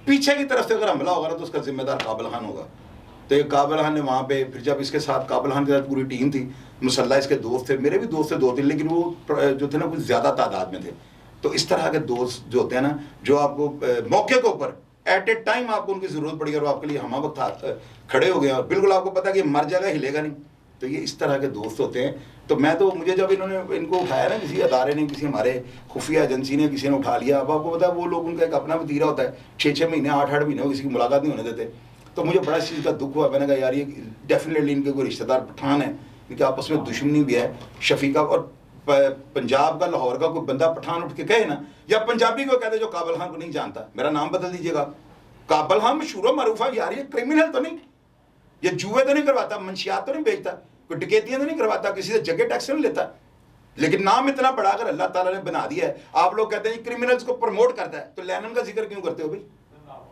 पीछे की तरफ से अगर हमला होगा ना तो उसका जिम्मेदार काबिल खान होगा। तो ये काबिल खान ने वहाँ पे, फिर जब इसके साथ काबिल खान के साथ पूरी टीम थी, मुसल्ला इसके दोस्त थे, मेरे भी दोस्त थे 2-3, लेकिन वो जो थे ना कुछ ज़्यादा तादाद में थे। तो इस तरह के दोस्त जो होते हैं ना, जो आपको मौके के ऊपर एट ए टाइम आपको उनकी ज़रूरत पड़ी और आपके लिए हम वक्त खड़े हो गए और बिल्कुल आपको पता है कि मर जाएगा, हिलेगा नहीं। तो ये इस तरह के दोस्त होते हैं। तो मैं तो, मुझे जब इन्होंने इनको उठाया ना, किसी अदारे ने, किसी हमारे खुफिया एजेंसी ने, किसी ने उठा लिया, अब आपको पता है वो लोग, उनका एक अपना वतीरा होता है, 6-6 महीने 8-8 महीने वो किसी की मुलाकात नहीं होने देते। तो मुझे बड़ा इस चीज़ का दुख हुआ। मैंने कहा यार ये डेफिनेटली इनके कोई रिश्तेदार पठान है, क्योंकि आपस में दुश्मनी भी है। शफीका और पंजाब का, लाहौर का कोई बंदा पठान उठ के कहे ना, या पंजाबी को कहते जो काबिल खान को नहीं जानता, मेरा नाम बदल दीजिएगा। काबिल खान मशहूर मरूफ है यार, ये क्रिमिनल तो नहीं, ये जुए तो नहीं करवाता, मंशियात तो नहीं बेचता, कोई डकैतियां तो नहीं करवाता, किसी से जगह टैक्स नहीं लेता, लेकिन नाम इतना बड़ा अगर अल्लाह ताला ने बना दिया है। आप लोग कहते हैं क्रिमिनल्स को प्रमोट करता है, तो लैनन का जिक्र क्यों करते हो भाई?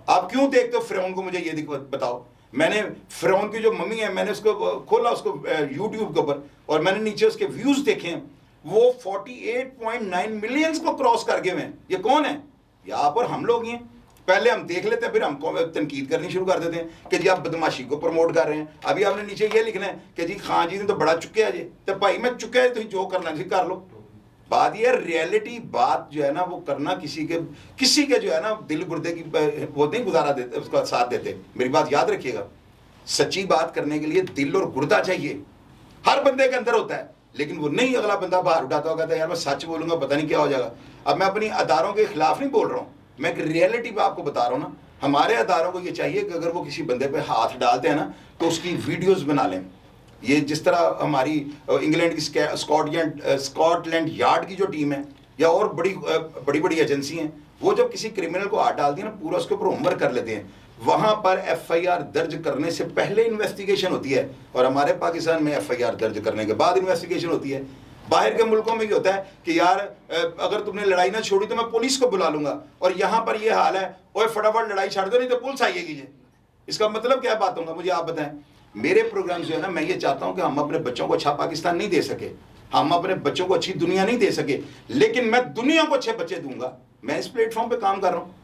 आप क्यों देखते हो फिरौन को? मुझे ये बताओ। मैंने फिरौन की जो मम्मी है, मैंने उसको खोला उसको यूट्यूब के ऊपर, और मैंने नीचे उसके व्यूज देखे हैं, वो 48.9 मिलियंस को क्रॉस कर गए हैं। ये कौन है? ये आप और हम लोग ही हैं। पहले हम देख लेते हैं, फिर हम तनकीद करनी शुरू कर देते हैं कि जी आप बदमाशी को प्रमोट कर रहे हैं। अभी आपने नीचे ये लिखना है कि जी खान जी ने तो बड़ा चुके है जी, तो भाई मैं चुके है, तो जो करना है कर लो। बात ये रियलिटी बात जो है ना, वो करना किसी के जो है ना दिल गुर्दे की वो नहीं गुजारा देते, उसका साथ देते। मेरी बात याद रखिएगा, सच्ची बात करने के लिए दिल और गुर्दा चाहिए, हर बंदे के अंदर होता है, लेकिन वो नहीं अगला बंदा बाहर उठाता होगा, यार मैं सच बोलूंगा पता नहीं क्या हो जाएगा। अब मैं अपनी अदारों के खिलाफ नहीं बोल रहा हूँ, मैं एक रियलिटी पे आपको बता रहा हूँ ना। हमारे अदारों को ये चाहिए कि अगर वो किसी बंदे पे हाथ डालते हैं ना, तो उसकी वीडियोस बना लें। ये जिस तरह हमारी इंग्लैंड की स्कॉटलैंड यार्ड की जो टीम है, या और बड़ी बड़ी एजेंसी हैं, वो जब किसी क्रिमिनल को हाथ डालती है ना, पूरा उसके ऊपर होमवर्क कर लेते हैं। वहाँ पर FIR दर्ज करने से पहले इन्वेस्टिगेशन होती है, और हमारे पाकिस्तान में FIR दर्ज करने के बाद इन्वेस्टिगेशन होती है। बाहर के मुल्कों में ये होता है कि यार अगर तुमने लड़ाई ना छोड़ी तो मैं पुलिस को बुला लूंगा, और यहाँ पर ये हाल है, ओए फटाफट लड़ाई छाड़ दो नहीं तो पुलिस आएगी जी। इसका मतलब क्या बात होगा, मुझे आप बताएं। मेरे प्रोग्राम जो है ना, मैं ये चाहता हूँ कि हम अपने बच्चों को अच्छा पाकिस्तान नहीं दे सके, हम अपने बच्चों को अच्छी दुनिया नहीं दे सके, लेकिन मैं दुनिया को अच्छे बच्चे दूंगा। मैं इस प्लेटफॉर्म पे काम कर रहा हूँ,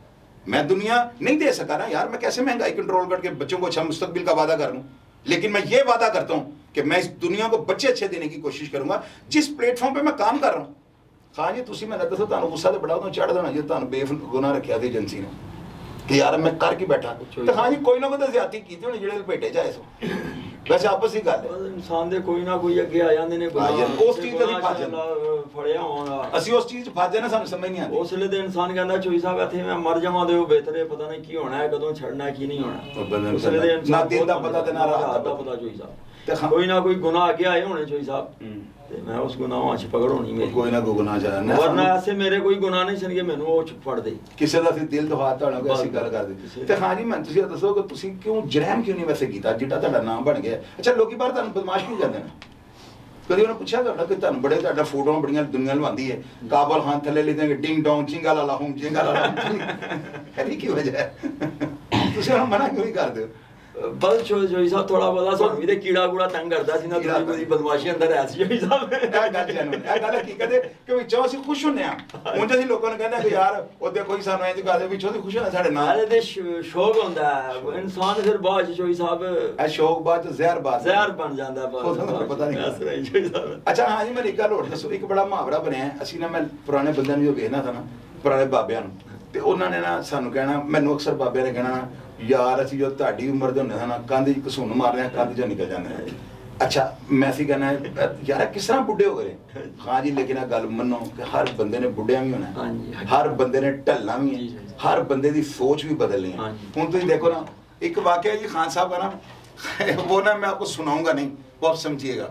मैं दुनिया नहीं दे सका ना यार, मैं कैसे महंगाई कंट्रोल करके बच्चों को अच्छा मुस्तकबिल का वादा कर लूँ, लेकिन मैं ये वादा करता हूँ कि मैं इस दुनिया को बच्चे अच्छे देने की कोशिश करूंगा जिस प्लेटफॉर्म पे मैं काम कर रहा हूँ। हाँ जी, तुम मैं दसो तुम गुस्सा तो बड़ा चढ़ देना जी, तुम बेगुनाह रखा थी एजेंसी ने कि यार मैं करके बैठा, तो हाँ जी कोई ना कोई तो ज्यादती की होनी जो लपेटे जाए सो। वैसे आपस ही गल है, इंसान दे कोई ना कोई अगे आ जांदे ने, उस चीज ते फस जाना, फड़िया होना ਅਸੀਂ ਉਸ ਚੀਜ਼ 'ਚ ਫਸ ਜਾਣਾ, ਸਾਨੂੰ ਸਮਝ ਨਹੀਂ ਆਉਂਦੀ। ਉਸ ਵੇਲੇ ਤੇ ਇਨਸਾਨ ਕਹਿੰਦਾ ਚੋਈ ਸਾਹਿਬ ਇੱਥੇ ਮੈਂ ਮਰ ਜਾਵਾਂ ਤੇ ਉਹ ਬਿਹਤਰ ਹੈ, ਪਤਾ ਨਹੀਂ ਕੀ ਹੋਣਾ ਹੈ, ਕਦੋਂ ਛੱਡਣਾ ਕੀ ਨਹੀਂ ਹੋਣਾ। ਉਸ ਵੇਲੇ ਦੇ ਇਨਸਾਨ ਨਾ ਦਿਨ ਦਾ ਪਤਾ ਤੇ ਨਾ ਰਾਤ ਦਾ ਪਤਾ ਚੋਈ ਸਾਹਿਬ, ਕੋਈ ਨਾ ਕੋਈ ਗੁਨਾਹ ਅੱਗੇ ਆਏ ਹੋਣੇ ਚੋਈ ਸਾਹਿਬ, ਤੇ ਮੈਂ ਉਸ ਗੁਨਾਹਾਂ 'ਚ ਪਕੜ ਹੋਣੀ ਮੇਰੀ, ਕੋਈ ਨਾ ਕੋਈ ਗੁਨਾਹ ਜਾਣਾ, ਵਰਨਾ ਐਸੇ ਮੇਰੇ ਕੋਈ ਗੁਨਾਹ ਨਹੀਂ ਸਨ ਕਿ ਮੈਨੂੰ ਉਹ ਫੜ ਦੇ। ਕਿਸੇ ਦਾ ਅਸੀਂ ਦਿਲ ਤੋਂ ਹੱਥ ਧੋਣਾ ਕੋਈ ਅਸੀਂ ਗੱਲ ਕਰਦੇ। ਤੇ ਹਾਂ ਜੀ ਮੈਨੂੰ ਤੁਸੀਂ ਦੱਸੋ ਕਿ ਤੁਸੀਂ ਕਿਉਂ ਜਰਮ ਕਿਉਂ ਨਹੀਂ ਵੈਸੇ ਕੀਤਾ ਜਿਹੜਾ ਤੁਹਾਡਾ ਨਾਮ ਬਣ ਗਿਆ? ਅੱਛਾ ਲੋਕੀ ਬਾਹਰ ਤੁਹਾਨੂੰ ਬਦਮਾਸ਼ ਕਿਉਂ ਕਹਿੰਦੇ ਨੇ? ਕਦੀ ਉਹਨੇ ਪੁੱਛਿਆ ਤੁਹਾਡਾ ਕਿ ਤੁਹਾਨੂੰ ਬੜੇ ਤੁਹਾਡਾ ਫੋਟੋਆਂ ਬੜੀਆਂ ਦੁਨੀਆ ਲਵਾਉਂਦੀ ਹੈ, ਕਾਬਲ ਖਾਨ ਥੱਲੇ ਲਿਖਦੇ ਨੇ ਡਿੰਗ ਡੋਂਗ ਚਿੰਗਾ ਲਾ ਲਾਹੂੰ ਚਿੰਗਾ ਲਾ ਲਾਹੂੰ, ਇਹਦੀ ਕੀ ਵਜ੍ਹਾ ਹੈ? ਤੁਸੀਂ ਉਹਨਾਂ ਮਨਾ ਕਿਉਂ ਨਹੀਂ ਕਰਦੇ ਹੋ? बस जोई साहब थोड़ा बड़ा सानू भी ते कीड़ा कूड़ा तंग करदा सी ना, थोड़ी कोई बदमाशी अंदर है सी जोई साहब। ਇਹ ਗੱਲ ਜੈਨੂਨ, ਇਹ ਗੱਲ ਹਕੀਕਤ ਹੈ ਕਿ ਵਿੱਚੋਂ ਅਸੀਂ ਖੁਸ਼ ਹੁੰਨੇ ਆ। ਉਂਝ ਅਸੀਂ ਲੋਕਾਂ ਨੂੰ ਕਹਿੰਦੇ ਕਿ ਯਾਰ ਉਹ ਦੇਖੋ ਹੀ ਸਾਨੂੰ ਇੰਜ ਕਰਦੇ, ਵਿੱਚੋਂ ਅਸੀਂ ਖੁਸ਼ ਹੁੰਨੇ ਸਾਡੇ ਨਾਲ। अरे ते शौक होंदा है इंसान, फिर बाद च जोई साहब ਇਹ ਸ਼ੌਕ ਬਾਅਦ ਚ ਜ਼ਹਿਰ बन जांदा है, ਉਹਦਾ ਪਤਾ ਨਹੀਂ। ऐसा ही जोई साहब। ਅੱਛਾ ਹਾਂ ਜੀ, ਮੈਂ ਇੱਕ ਗੱਲ ਹੋਰ ਦੱਸੋ। ਇੱਕ ਬੜਾ ਮੁਹਾਵਰਾ ਬਣਿਆ ਅਸੀਂ ਨਾ, ਮੈਂ ਪੁਰਾਣੇ ਬੰਦਿਆਂ ਨੂੰ ਜੋ ਵੇਖਣਾ ਥਾ ਨਾ, ਪੁਰਾਣੇ ਬਾਬਿਆਂ ਨੂੰ, ਤੇ ਉਹਨਾਂ ਨੇ ਨਾ ਸਾਨੂੰ ਕਹਿਣਾ, ਮੈਨੂੰ ਅਕਸਰ ਬਾਬਿਆਂ ਨੇ ਕਹਿਣਾ ਯਾਰ ਅਸੀਂ ਜੋ ਤੁਹਾਡੀ ਉਮਰ ਦੇ ਹੁੰਦੇ ਹਾਂ ਨਾ, ਕੰਧ 'ਚ ਘਸੁੰਨ ਮਾਰਦੇ ਹਾਂ, ਕੰਧ 'ਚੋਂ ਨਿਕਲ ਜਾਂਦੇ ਹਾਂ। ਅੱਛਾ ਮੈਂ ਅਸੀਂ ਕਹਿਣਾ ਯਾਰ ਕਿਸ ਤਰ੍ਹਾਂ ਬੁੱਢੇ ਹੋ ਗਏ? ਹਾਂ ਜੀ, ਲੇਕਿਨ ਇਹ ਗੱਲ ਮੰਨੋ ਕਿ ਹਰ ਬੰਦੇ ਨੇ ਬੁੱਢਿਆਂ ਵੀ ਹੋਣਾ, ਹਰ ਬੰਦੇ ਨੇ ਢਲਣਾ ਵੀ ਹੈ, ਹਰ ਬੰਦੇ ਦੀ ਸੋਚ भी बदलनी है। ਹੁਣ ਤੁਸੀਂ ਦੇਖੋ ਨਾ, एक वाकया जी खान साहब का ना, वो ना मैं आपको सुनाऊंगा नहीं, वो आप समझिएगा।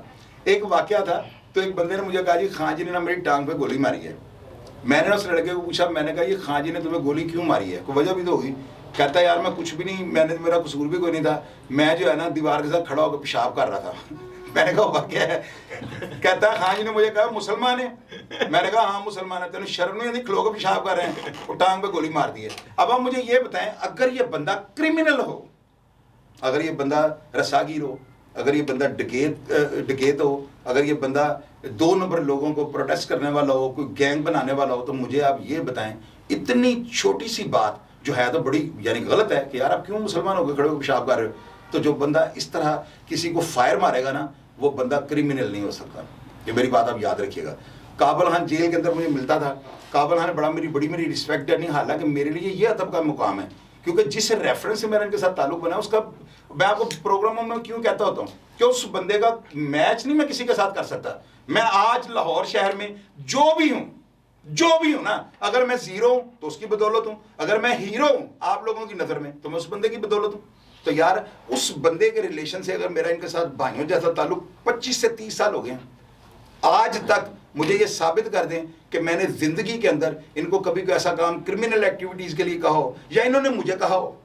एक वाकया था, तो एक बंदे ने मुझे कहा जी खान जी ने ना मेरी टांग पे गोली मारी है। मैंने उस लड़के को पूछा, मैंने कहा ये खान जी ने तुम्हें गोली क्यों मारी है, कोई वजह भी तो होगी। कहता यार मैं कुछ भी नहीं, मैंने मेरा कसूर भी कोई नहीं था, मैं जो है ना दीवार के साथ खड़ा होकर पेशाब कर रहा था। मैंने कहा वाकया है? कहता है खान जी ने मुझे कहा मुसलमान है। मैंने कहा हाँ मुसलमान है। तेन शर्म नहीं आती, खलो कर पेशाब कर रहे हैं, वो टांग पे गोली मार दी है। अब आप मुझे ये बताएं, अगर ये बंदा क्रिमिनल हो, अगर ये बंदा रसागीर हो, अगर ये बंदा डकैत हो, अगर ये बंदा 2 नंबर लोगों को प्रोटेस्ट करने वाला हो, कोई गैंग बनाने वाला हो, तो मुझे आप ये बताएं, इतनी छोटी सी बात जो है तो बड़ी यानी गलत है कि यार आप क्यों मुसलमान होकर खड़े होकर पेशाब कर रहे हो। तो जो बंदा इस तरह किसी को फायर मारेगा ना, वो बंदा क्रिमिनल नहीं हो सकता। ये मेरी बात आप याद रखिएगा। काबल खान जेल के अंदर मुझे मिलता था, काबल खान बड़ा मेरी रिस्पेक्ट है, नहीं हालांकि मेरे लिए ये अदब का मुकाम है, क्योंकि जिस रेफरेंस से मेरा इनके साथ ताल्लुक बना उसका मैं आपको प्रोग्रामों में क्यों कहता होता हूँ कि उस बंदे का मैच नहीं मैं किसी के साथ कर सकता। मैं आज लाहौर शहर में जो भी हूँ ना, अगर मैं जीरो हूं तो उसकी बदौलत हूं, अगर मैं हीरो हूं आप लोगों की नजर में तो मैं उस बंदे की बदौलत हूं। तो यार उस बंदे के रिलेशन से अगर मेरा इनके साथ भाइयों जैसा ताल्लुक 25 से 30 साल हो गए हैं, आज तक मुझे ये साबित कर दें कि मैंने जिंदगी के अंदर इनको कभी कोई ऐसा काम क्रिमिनल एक्टिविटीज के लिए कहा हो या इन्होंने मुझे कहा हो।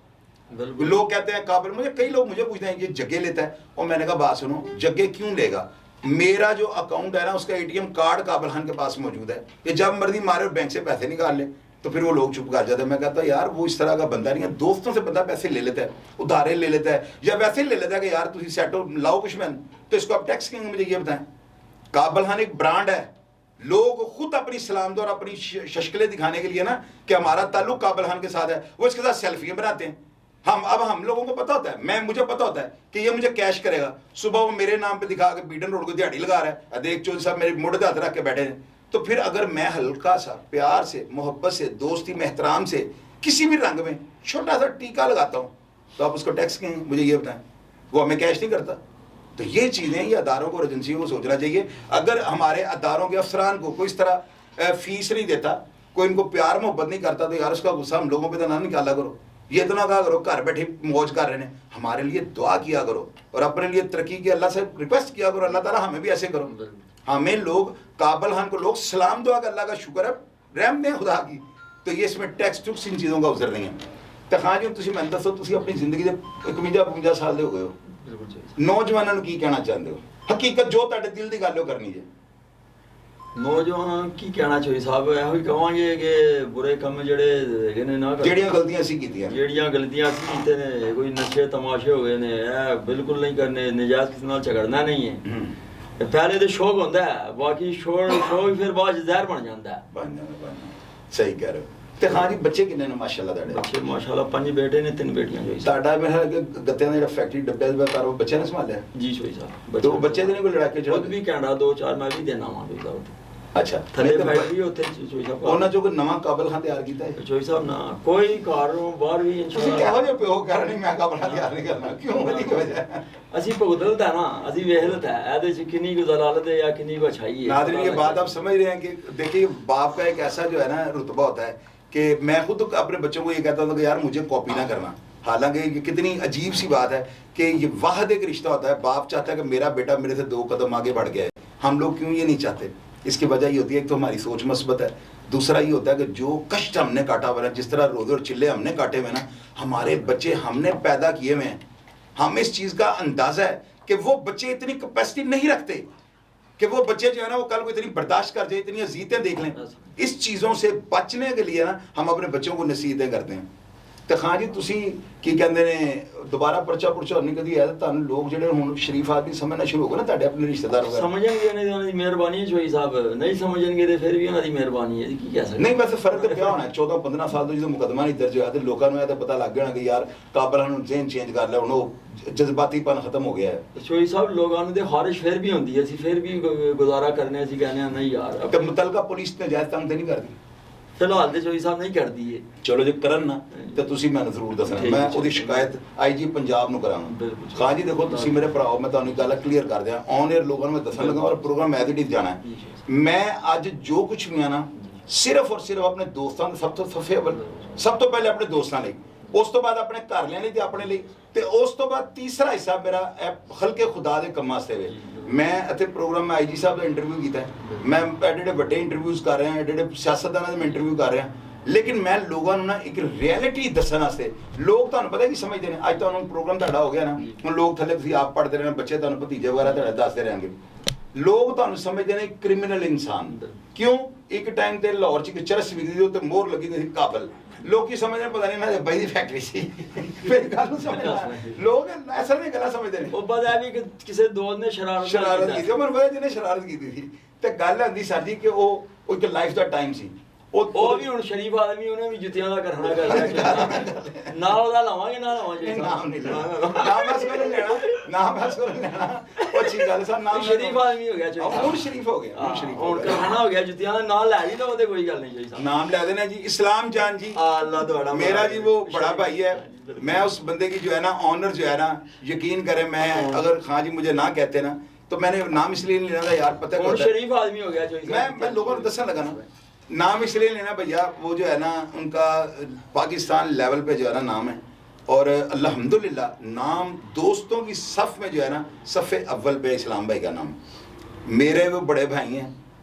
लोग कहते हैं काबिल, मुझे कई लोग मुझे पूछते हैं ये जगह लेता है, और मैंने कहा बात सुनो, जगह क्यों लेगा? मेरा जो अकाउंट है ना उसका एटीएम कार्ड काबिल खान के पास मौजूद है, ये जब मर्जी मारे और बैंक से पैसे निकाल ले। तो फिर वो लोग चुप कर जाते हैं। मैं कहता यार वो इस तरह का बंदा नहीं है, दोस्तों से बंदा पैसे ले लेता है, उधारे ले लेता है, या वैसे ले लेता है कि यार तुम सेट हो लाओ कुछ मैन, तो इसको आप टैक्स कहेंगे? मुझे ये बताएं। काबिल खान एक ब्रांड है, लोग खुद अपनी सलामत और अपनी शक्लें दिखाने के लिए ना कि हमारा ताल्लुक काबिल खान के साथ है, वो इसके साथ सेल्फियां बनाते हैं। हम लोगों को पता होता है, मुझे पता होता है कि ये मुझे कैश करेगा। सुबह वो मेरे नाम पे दिखा के बीडन रोड को दिहाड़ी लगा रहा है, देख चौधरी साहब मेरे मुंडे हाथ रख के बैठे हैं। तो फिर अगर मैं हल्का सा प्यार से, मोहब्बत से, दोस्ती में, एहतराम से, किसी भी रंग में छोटा सा टीका लगाता हूँ, तो आप उसको टैक्स कहेंगे? मुझे ये बताएं। वो हमें कैश नहीं करता। तो ये चीज़ें ये अदारों को और एजेंसियों को सोचना चाहिए। अगर हमारे अदारों के अफसरान को कोई इस तरह फीस नहीं देता, कोई इनको प्यार मोहब्बत नहीं करता, तो यार उसका गुस्सा हम लोगों पे तो ना निकाला करो। ये तो ना कहा करो घर बैठे मौज कर रहे हैं, हमारे लिए दुआ किया करो और अपने लिए तरक्की की अल्लाह से रिक्वेस्ट किया करो, अल्लाह ताला हमें भी ऐसे करो। हमें लोग काबिल खान को लोग सलाम दुआ कर, अल्लाह का शुक्र है, रहम दें खुदा की। तो ये इसमें टैक्स टुक्स इन चीज़ों का उजर नहीं है। तो खां जी तुम मैं दसो, तुम अपनी जिंदगी के 51 साल के हो गए हो, नौजवानों को की कहना चाहते हो? हकीकत जो तुहाडे दिल की गल करनी है। नौजवानों की कहना चाहिए साहब, ਇਹੋ ਹੀ ਕਹਾਂਗੇ ਕਿ बुरे ਕੰਮ ਜਿਹੜੇ ਹੈਗੇ ਨੇ ਨਾ, ਜਿਹੜੀਆਂ ਗਲਤੀਆਂ ਅਸੀਂ ਕੀਤੀਆਂ, ਜਿਹੜੀਆਂ ਗਲਤੀਆਂ ਅਸੀਂ ਕੀਤੇ ਨੇ, ਕੋਈ ਨਸ਼ੇ ਤਮਾਸ਼ੇ ਹੋ ਗਏ ਨੇ, ਇਹ ਬਿਲਕੁਲ ਨਹੀਂ ਕਰਨੇ, ਨਜਾਇਜ਼ ਕਿਸੇ ਨਾਲ ਝਗੜਨਾ ਨਹੀਂ ਹੈ। ਪਹਿਲੇ ਤੇ ਸ਼ੌਕ ਹੁੰਦਾ ਹੈ, ਬਾਕੀ ਸ਼ੌਕ ਫਿਰ ਬਾਅਦ ਜ਼ਹਿਰ ਬਣ ਜਾਂਦਾ ਹੈ। ਸਹੀ ਕਹਿ ਰਹੇ ਹੋ। ਤੇ ਹਾਂ ਜੀ ਬੱਚੇ ਕਿੰਨੇ ਨੇ ਮਾਸ਼ਾਅੱਲਾ ਤੁਹਾਡੇ? ਬੱਚੇ ਮਾਸ਼ਾਅੱਲਾ 5 ਬੇਟੇ ਨੇ 3 ਬੇਟੀਆਂ ਹੋਈ। ਤੁਹਾਡਾ ਮੇਰਾ ਗੱਤਿਆਂ ਦਾ ਜਿਹੜਾ ਫੈਕਟਰੀ ਡੱਬੇ ਦਾ ਕਾਰੋ ਬੱਚਿਆਂ ਨੇ ਸੰਭਾਲਿਆ? ਜੀ ਸ਼ੋਈ ਸਾਹਿਬ। 2 ਬੱਚੇ ਦੇ ਨੇ ਕੋਈ ਲੜਾਕੇ ਚ? ਖੁਦ ਵੀ ਕੈਨੇਡਾ 2-4 ਮੈਂ ਵੀ ਦੇਣਾ ਵਾਂ ਵੀ ਸਾਹਿਬ। ਅੱਛਾ, ਥੱਲੇ ਫੈਕਟਰੀ ਉੱਥੇ ਸ਼ੋਈ ਸਾਹਿਬ ਉਹਨਾਂ ਚੋਂ ਕੋਈ ਨਵਾਂ ਕਾਬਲ ਖਾਨ ਤਿਆਰ ਕੀਤਾ ਹੈ? ਸ਼ੋਈ ਸਾਹਿਬ ਨਾ ਕੋਈ ਘਰੋਂ ਬਾਹਰ ਵੀ ਤੁਸੀਂ ਕਿਹੋ ਜਿਹਾ ਪਿਓ ਕਰ ਨਹੀਂ ਮੈਂ ਕਾਬਲ ਖਾਨ ਤਿਆਰ ਨਹੀਂ ਕਰਨਾ, ਕਿਉਂ? ਬਲੀ ਵਜ੍ਹਾ ਅਸੀਂ ਭੁਗਤਲਤ है ना, ਅਸੀਂ ਵੇਖਲਤ ਹੈ ਇਹਦੇ ਚ ਕਿੰਨੀ ਕੁ ਜ਼ਲਾਲਤ है या किन्नी को अच्छाई है। नाज़रीन ये बात आप समझ रहे हैं कि देखिए बाप का एक ऐसा जो है ना रुतबा होता है कि मैं खुद अपने बच्चों को ये कहता हूँ कि यार मुझे कॉपी ना करना। हालांकि ये कितनी अजीब सी बात है कि ये वाहद एक रिश्ता होता है, बाप चाहता है कि मेरा बेटा मेरे से 2 कदम आगे बढ़ गया है। हम लोग क्यों ये नहीं चाहते? इसकी वजह ये होती है, एक तो हमारी सोच मस्बत है, दूसरा ये होता है कि जो कष्ट हमने काटा हुआ है, जिस तरह रोज़े और चिल्ले हमने काटे हुए ना, हमारे बच्चे हमने पैदा किए हुए हैं, हमें इस चीज़ का अंदाज़ा है कि वो बच्चे इतनी कैपेसिटी नहीं रखते कि वो बच्चे जो है ना वो कल को इतनी बर्दाश्त कर जाए, इतनी अजीतें देख लें। इस चीज़ों से बचने के लिए ना हम अपने बच्चों को नसीहतें करते हैं। तो खां जी तुसी की कहते ने दोबारा पर्चा पुर्चा नहीं कभी है, तुहानू लोग ਜਿਹੜੇ ਹੁਣ ਸ਼ਰੀਫ ਆਦਮੀ ਸਮਝਣਾ ਸ਼ੁਰੂ ਹੋ ਗਏ ਨਾ ਤੁਹਾਡੇ ਆਪਣੇ ਰਿਸ਼ਤੇਦਾਰ ਵਗੈਰਾ? ਸਮਝਣਗੇ ਨੇ, ਉਹਨਾਂ ਦੀ ਮਿਹਰਬਾਨੀ ਹੈ ਸ਼ੋਈ ਸਾਹਿਬ, ਨਹੀਂ ਸਮਝਣਗੇ ਤੇ ਫਿਰ ਵੀ ਉਹਨਾਂ ਦੀ ਮਿਹਰਬਾਨੀ ਹੈ ਜੀ, ਕੀ ਕਹਿ ਸਕਦੇ। ਨਹੀਂ ਵੈਸੇ ਫਰਕ ਤਾਂ ਪਿਆ ਹੋਣਾ 14-15 ਸਾਲ ਤੋਂ ਜਦੋਂ ਮੁਕੱਦਮਾ ਨਹੀਂ ਦਰਜ ਹੋਇਆ ਤੇ ਲੋਕਾਂ ਨੂੰ ਇਹ ਤਾਂ ਪਤਾ ਲੱਗ ਗਿਆ ਨਾ ਕਿ ਯਾਰ ਕਾਬਲਾਂ ਨੂੰ ਜ਼ੇਨ ਚੇਂਜ ਕਰ ਲਿਆ, ਹੁਣ ਉਹ ਜਜ਼ਬਾਤੀਪਨ ਖਤਮ ਹੋ ਗਿਆ ਹੈ। ਸ਼ੋਈ ਸਾਹਿਬ ਲੋਕਾਂ ਨੂੰ ਤੇ ਖਾਰਿਸ਼ ਫਿਰ ਵੀ ਹੁੰਦੀ ਹੈ, ਅਸੀਂ ਫਿਰ ਵੀ ਗੁਜ਼ਾਰਾ ਕਰਨੇ, ਅਸੀਂ ਕਹਿੰਦੇ ਹਾਂ ਨਹੀਂ ਯਾਰ। ਤੇ ਮੁਤਲਕਾ ਪੁਲਿਸ ਨੇ ਜਾਇਜ਼ ਤੰਗ ਤੇ ਨਹੀਂ ਕਰਦੀ? ਫਿਲਹਾਲ ਤੇ ਸ਼ੋਈ ਸਾਹਿਬ ਨਹੀਂ ਕਰਦੀ ਹੈ। ਚਲੋ ਜੇ ਕਰਨ ਨਾ ਤੇ ਤੁਸੀਂ ਮੈਨੂੰ ਜ਼ਰੂਰ ਦੱਸਣਾ, ਮੈਂ ਉਹਦੀ ਸ਼ਿਕਾਇਤ ਆਈਜੀ ਪੰਜਾਬ ਨੂੰ ਕਰਾਂਗਾ। ਖਾਂ ਜੀ ਦੇਖੋ ਤੁਸੀਂ ਮੇਰੇ ਭਰਾਓ, ਮੈਂ ਤੁਹਾਨੂੰ ਗੱਲ ਕਲੀਅਰ ਕਰ ਦਿਆਂ, ਔਨ 에ਅਰ ਲੋਕਾਂ ਨੂੰ ਮੈਂ ਦੱਸਣ ਲੱਗਾ ਔਰ ਪ੍ਰੋਗਰਾਮ ਐਜ਼ ਇਟ ਇਜ਼ ਜਾਣਾ ਹੈ। ਮੈਂ ਅੱਜ ਜੋ ਕੁਝ ਵੀ ਆ ਨਾ ਸਿਰਫ ਔਰ ਸਿਰਫ ਆਪਣੇ ਦੋਸਤਾਂ ਦੇ, ਸਭ ਤੋਂ ਪਹਿਲੇ ਆਪਣੇ ਦੋਸਤਾਂ ਲਈ, ਉਸ ਤੋਂ ਬਾਅਦ ਆਪਣੇ ਘਰਲਿਆਂ ਲਈ ਤੇ ਆਪਣੇ ਲਈ, ਤੇ ਉਸ ਤੋਂ ਬਾਅਦ ਤੀਸਰਾ ਹਿੱਸਾ ਮੇਰਾ ਖਲਕੇ ਖੁਦਾ ਦੇ ਕੰਮਾਂ ਵਾਸਤੇ ਵੇ। मैं इतने प्रोग्राम में IG साहब का इंटरव्यू किया है, मैं एडे बड़े इंटरव्यूज़ कर रहे हैं, एडे सियासतदानों में इंटरव्यू कर रहे हैं, लेकिन मैं लोगों ना एक रियलिटी दसण वास्ते, लोग तुहानू पता की समझते हैं। अज तुहानू प्रोग्राम तुहाडा हो गया ना, हुण लोग थल्ले तुसीं आप पढ़ते रहना, बच्चे तुहानू भतीजे वगैरह तुहाडे दसदे रहेंगे, लोग तुहानू समझते हैं क्रिमिनल इंसान। क्यों? एक टाइम ते लाहौर च एक चरस विकदी ते मोहर लगी दी काबल, लोग की समझ पता नहीं ना भाई दी फैक्ट्री सी फिर गल समझ लोग ऐसा नहीं गला समझते ने ਉਹ ਪਤਾ ਵੀ ਕਿ ਕਿਸੇ ਦੋਸਤ ਨੇ ਸ਼ਰਾਰਤ शरारत की थी मैंने पता जिन्हें शरारत की थी ते गल आंदी सर जी कि वो एक लाइफ दा टाइम सी ਉਹ ਵੀ ਹੁਣ ਸ਼ਰੀਫ ਆਦਮੀ ਉਹਨੇ ਵੀ ਜੁੱਤੀਆਂ ਦਾ ਕਰਨਾ ਕਰਦਾ ਨਾ ਉਹਦਾ ਲਾਵਾਂਗੇ ਨਾ ਲਾਵਾਂਗੇ नाम नहीं लेना नाम बस को लेना नाम बस को लेना वो अच्छी गल सा नाम ਸ਼ਰੀਫ ਆਦਮੀ ਹੋ ਗਿਆ ਚੋਈ ਹੁਣ ਸ਼ਰੀਫ ਹੋ ਗਿਆ ਹੁਣ ਸ਼ਰੀਫ ਹੋ ਹੁਣ ਗਿਆ ਕਰਨਾ ਹੋ ਗਿਆ ਜੁੱਤੀਆਂ ਦਾ ਨਾਂ ਲੈ ਵੀ ਲਓ ਤੇ ਕੋਈ ਗੱਲ ਨਹੀਂ ਚੋਈ ਸਾਹਿਬ नाम ले देना जी इस्लाम जान जी ਅੱਲਾਹ ਤੁਹਾਡਾ मेरा जी वो बड़ा भाई है मैं उस बंदे की जो है ना ऑनर जो है ना यकीन करें मैं अगर खां जी मुझे ना कहते ना तो मैंने नाम इसलिए नहीं लेना था यार पता ਹੁਣ है ਸ਼ਰੀਫ ਆਦਮੀ ਹੋ ਗਿਆ ਚੋਈ ਸਾਹਿਬ मैं लोगों को दसने लगा ना नाम इसलिए लेना भैया वो जो है ना उनका पाकिस्तान लेवल पे जो है ना नाम है और अल्हम्दुलिल्लाह नाम दोस्तों की सफ़ में जो है ना सफ़े अव्वल पे इस्लाम भाई का नाम मेरे वो बड़े भाई हैं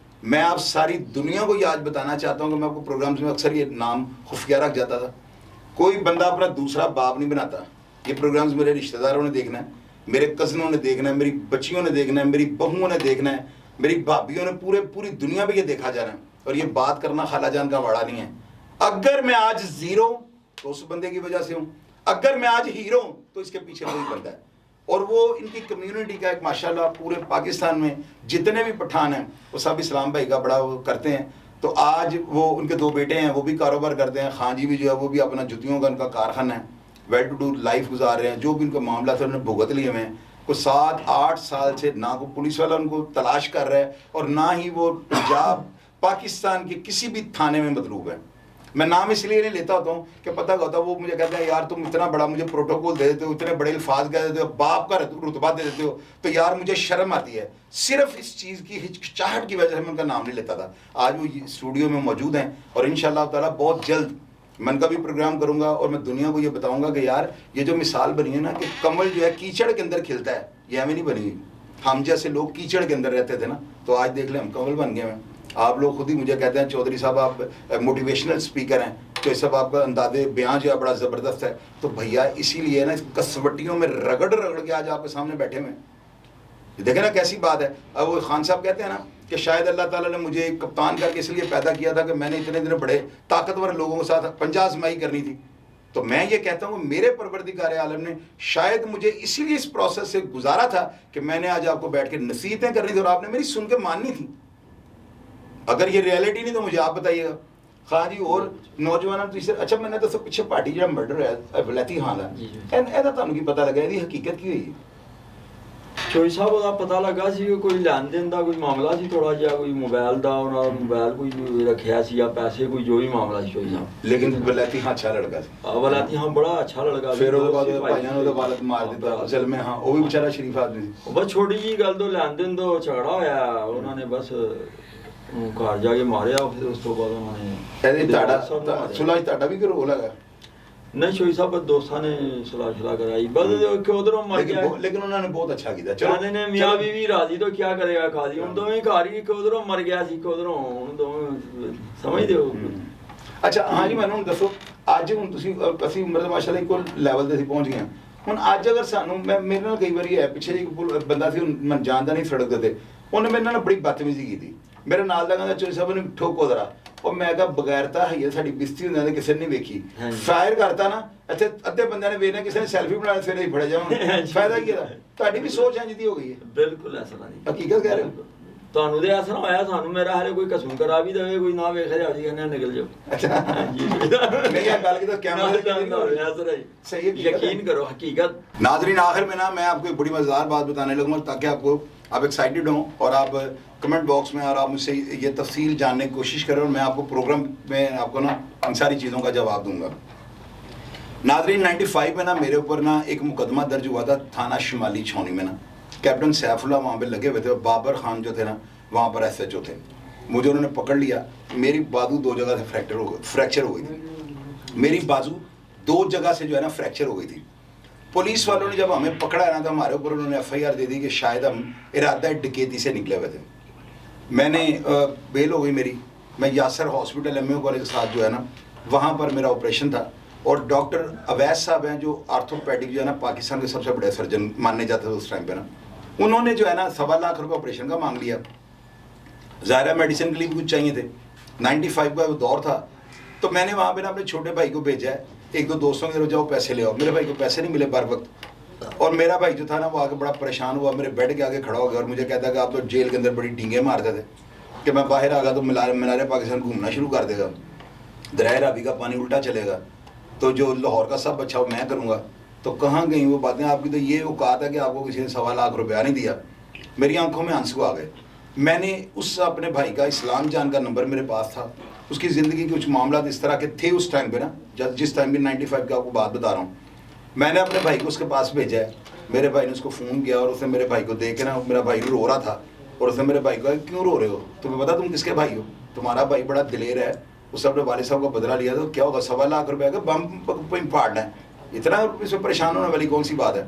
मैं आप सारी दुनिया को ये आज बताना चाहता हूँ कि मैं आपको प्रोग्राम्स में अक्सर ये नाम खुफिया रख जाता था कोई बंदा अपना दूसरा बाप नहीं बनाता ये प्रोग्राम्स मेरे रिश्तेदारों ने देखना है मेरे कज़नों ने देखना है मेरी बच्चियों ने देखना है मेरी बहुओं ने देखना है मेरी भाभियों ने पूरी दुनिया पे ये देखा जा रहा है और ये बात करना खाला जान का वाड़ा नहीं है अगर मैं आज जीरो तो उस बंदे की वजह से हूँ अगर मैं आज हीरो हूँ तो इसके पीछे वही बंदा है और वो इनकी कम्युनिटी का एक माशाल्लाह पूरे पाकिस्तान में जितने भी पठान हैं वो सब इस्लाम भाई का बड़ा वो करते हैं तो आज वो उनके 2 बेटे हैं वो भी कारोबार करते हैं खान जी भी जो है वो भी अपना जुतियों का उनका कारखाना है वेल टू डू लाइफ गुजार रहे हैं जो भी उनका मामला था उन्होंने भुगत लिए हुए हैं को 7-8 साल से ना को पुलिस वाला उनको तलाश कर रहा है और ना ही वो पंजाब पाकिस्तान के किसी भी थाने में मतलूब है मैं नाम इसलिए नहीं लेता होता हूँ कि पता होता वो मुझे कहते हैं यार तुम इतना बड़ा मुझे प्रोटोकॉल दे देते हो इतने बड़े अल्फाज कह देते हो बाप का रुतबा दे देते हो तो यार मुझे शर्म आती है सिर्फ इस चीज़ की हिचकिचाहट की वजह से मैं उनका नाम नहीं लेता था आज वो स्टूडियो में मौजूद हैं और इंशाअल्लाह ताला बहुत जल्द मैं उनका भी प्रोग्राम करूंगा और मैं दुनिया को ये बताऊंगा कि यार ये जो मिसाल बनी है ना कि कमल जो है कीचड़ के अंदर खिलता है ये हमें नहीं बनी हुई हम जैसे लोग कीचड़ के अंदर रहते थे ना तो आज देख लें हम कमल बन गए हैं आप लोग खुद ही मुझे कहते हैं चौधरी साहब आप मोटिवेशनल स्पीकर हैं तो ये सब आपका अंदाजे बयां जो है बड़ा ज़बरदस्त है तो भैया इसीलिए ना इस कसवटियों में रगड़ के आज आपके सामने बैठे हुए देखें ना कैसी बात है। अब वो खान साहब कहते हैं ना कि शायद अल्लाह ताला ने मुझे कप्तान करके इसलिए पैदा किया था कि मैंने इतने बड़े ताकतवर लोगों के साथ पंजा आजमाई करनी थी। तो मैं ये कहता हूँ मेरे परवरदिगार आलम ने शायद मुझे इसीलिए इस प्रोसेस से गुजारा था कि मैंने आज आपको बैठ के नसीहतें करनी थी और आपने मेरी सुन के माननी थी। अगर ये रियलिटी नहीं तो मुझे आप बताइएगा। हाँ जी और नौजवान तीसरे अच्छा मैंने तो पिछे पार्टी जो मर्डर है वलैती हाल है ਇਹਦਾ ਤੁਹਾਨੂੰ ਕੀ ਪਤਾ ਲੱਗਾ ਇਹਦੀ ਹਕੀਕਤ ਕੀ ਹੋਈ? ਚੋਈ ਸਾਹਿਬ ਉਹਦਾ ਪਤਾ ਲੱਗਾ ਸੀ ਕਿ ਕੋਈ ਲੈਣ ਦੇਣ ਦਾ ਕੋਈ ਮਾਮਲਾ ਸੀ ਥੋੜਾ ਜਿਹਾ ਕੋਈ ਮੋਬਾਈਲ ਦਾ ਉਹਨਾਂ ਦਾ ਮੋਬਾਈਲ ਕੋਈ ਰੱਖਿਆ ਸੀ ਜਾਂ ਪੈਸੇ ਕੋਈ ਜੋ ਵੀ ਮਾਮਲਾ ਸੀ ਚੋਈ ਸਾਹਿਬ। लेकिन वलैती हाँ अच्छा लड़का ਸੀ ਵਲਾਤੀ ਹਾਂ ਬੜਾ ਅੱਛਾ ਲੜਕਾ ਸੀ। ਫਿਰ ਉਹਦੇ ਬਾਅਦ ਭਾਈਆਂ ਨੇ ਉਹਦਾ ਵਾਲਦ ਮਾਰ ਦਿੱਤਾ ਅਸਲ में हाँ वो भी बेचारा शरीफ आदमी ਸੀ। ਬਸ ਛੋਟੀ ਜੀ ਗੱਲ ਤੋਂ ਲੈਣ ਦੇਣ ਤੋਂ ਝਗੜਾ ਹੋਇਆ ਉਹਨਾਂ ਨੇ ਬਸ ਘਰ ਜਾ ਕੇ ਮਾਰਿਆ ਫਿਰ ਉਸ ਤੋਂ ਬਾਅਦ ਉਹਨਾਂ ਨੇ ਇਹਦੇ ਤੁਹਾਡਾ ਸੁਲਾਹ ਤੁਹਾਡਾ ਵੀ ਕੋਈ ਰੋਲ ਹੈਗਾ? नहीं चोई साहब दोस्तों ने सलाह कराई बस कि उधरों मर गया लेकिन उन्होंने बहुत अच्छा किया। चलो ने मियां बीवी राजी तो क्या करेगा काजी हुन दोवें घर ही कि उधरों मर गया सी कि उधरों हुन दोवें समझदे हो। अच्छा हाँ जी मैनूं दसो अज हुन तुसीं असीं मतलब माशाअल्लाह इक्को लैवल ते असीं पहुंच गए हुन अज अगर सानूं मैं मेरे नाल कई बारी है पिछे जी बंदा सी मैं जानदा नहीं सड़क ते उन्हें मेरे नाल बड़ी बदतमीजी की मेरे नाल दा कहंदा चोई साहब ने ठोको जरा और मैं कहा बगैरता है साडी बिस्ती हुंदे किसी ने नहीं वेखी फायर करता ना ਇੱਥੇ ਅੱਧੇ ਬੰਦਿਆਂ ਨੇ ਵੇਖਣਾ ਕਿਸੇ ਨੇ ਸੈਲਫੀ ਬਣਾਉਣੀ ਫਿਰ ਹੀ ਫੜੇ ਜਾਵਾਂਗੇ ਫਾਇਦਾ ਕੀ ਇਹਦਾ? ਤੁਹਾਡੀ ਵੀ ਸੋਚ ਇੰਜ ਦੀ ਹੋ ਗਈ ਹੈ। ਬਿਲਕੁਲ ਐਸਾ ਨਹੀਂ ਹਕੀਕਤ ਕਹਿ ਰਹੇ ਹੋ ਤੁਹਾਨੂੰ ਦੇ ਐਸਾ ਹੋਇਆ ਸਾਨੂੰ ਮੇਰਾ ਹਾਲੇ ਕੋਈ ਕਸੂਰ ਕਰਾ ਵੀ ਦੇਵੇ ਕੋਈ ਨਾ ਵੇਖ ਰਿਹਾ ਜੀ ਕਹਿੰਦੇ ਨਿਕਲ ਜਾਓ। ਅੱਛਾ नहीं यार गल की तो कैमरा सही है यकीन करो हकीकत। नाजरीन आखिर में ना मैं आपको एक बड़ी मजेदार बात बताने लगूंगा ताकि आपको आप एक्साइटेड हों और आप कमेंट बॉक्स में और आप मुझसे ये तफसील जानने की कोशिश करें और मैं आपको प्रोग्राम में आपको ना इन सारी चीज़ों का जवाब दूंगा। नाजरीन 95 में ना मेरे ऊपर ना एक मुकदमा दर्ज हुआ था थाना शुमाली छावनी में ना कैप्टन सैफुल्ला वहाँ पे लगे हुए थे और बाबर खान जो थे ना वहाँ पर SHO थे। मुझे उन्होंने पकड़ लिया मेरी बाजू 2 जगह से फ्रैक्चर हो गई थी। मेरी बाजू 2 जगह से जो है ना फ्रैक्चर हो गई थी। पुलिस वालों ने जब हमें पकड़ा है ना तो हमारे ऊपर उन्होंने FIR दे दी कि शायद हम इरादा डकैती से निकले हुए थे। मैंने बेल हो गई मेरी। मैं यासर हॉस्पिटल MAO कॉलेज के साथ जो है ना वहाँ पर मेरा ऑपरेशन था और डॉक्टर अवैस साहब हैं जो आर्थोपैडिक जो है ना पाकिस्तान के सबसे बड़े सर्जन माने जाते थे उस टाइम पे ना उन्होंने जो है ना 1.25 लाख रुपये ऑपरेशन का मांग लिया। ज़ाहिर मेडिसिन के लिए भी कुछ चाहिए थे। 95 का वो दौर था तो मैंने वहाँ पे ना अपने छोटे भाई को भेजा है, एक दो दोस्तों के जाओ पैसे ले आओ। मेरे भाई को पैसे नहीं मिले बर वक्त, और मेरा भाई जो था ना वो आके बड़ा परेशान हुआ, मेरे बेड के आगे खड़ा हो गया और मुझे कहता कि आप तो जेल के अंदर बड़ी डींगे मारते थे कि मैं बाहर आ गया तो मीनार पाकिस्तान घूमना शुरू कर देगा, दरिया रावी का पानी उल्टा चलेगा, तो जो लाहौर का सब अच्छा मैं करूँगा। तो कहाँ गई वो बातें आपकी? तो ये वो कहा था कि आपको किसी ने 1.25 लाख रुपया नहीं दिया। मेरी आंखों में आंसू आ गए। मैंने उस अपने भाई का, इस्लाम जान का नंबर मेरे पास था, उसकी ज़िंदगी के कुछ मामला इस तरह के थे उस टाइम पे ना, जिस टाइम पे 95 का आपको बात बता रहा हूँ, मैंने अपने भाई को उसके पास भेजा है। मेरे भाई ने उसको फ़ोन किया और उसने मेरे भाई को देख के ना, मेरा भाई रो रहा था और उसने मेरे भाई को कहा क्यों रो रहे हो, तुम्हें पता तुम किसके भाई हो? तुम्हारा भाई बड़ा दिलेर है, उसने अपने वालिद साहब का बदला लिया, तो क्या होगा 1.25 लाख रुपये का बम फाड़ना है, इतना इसमें परेशान होने वाली कौन सी बात है?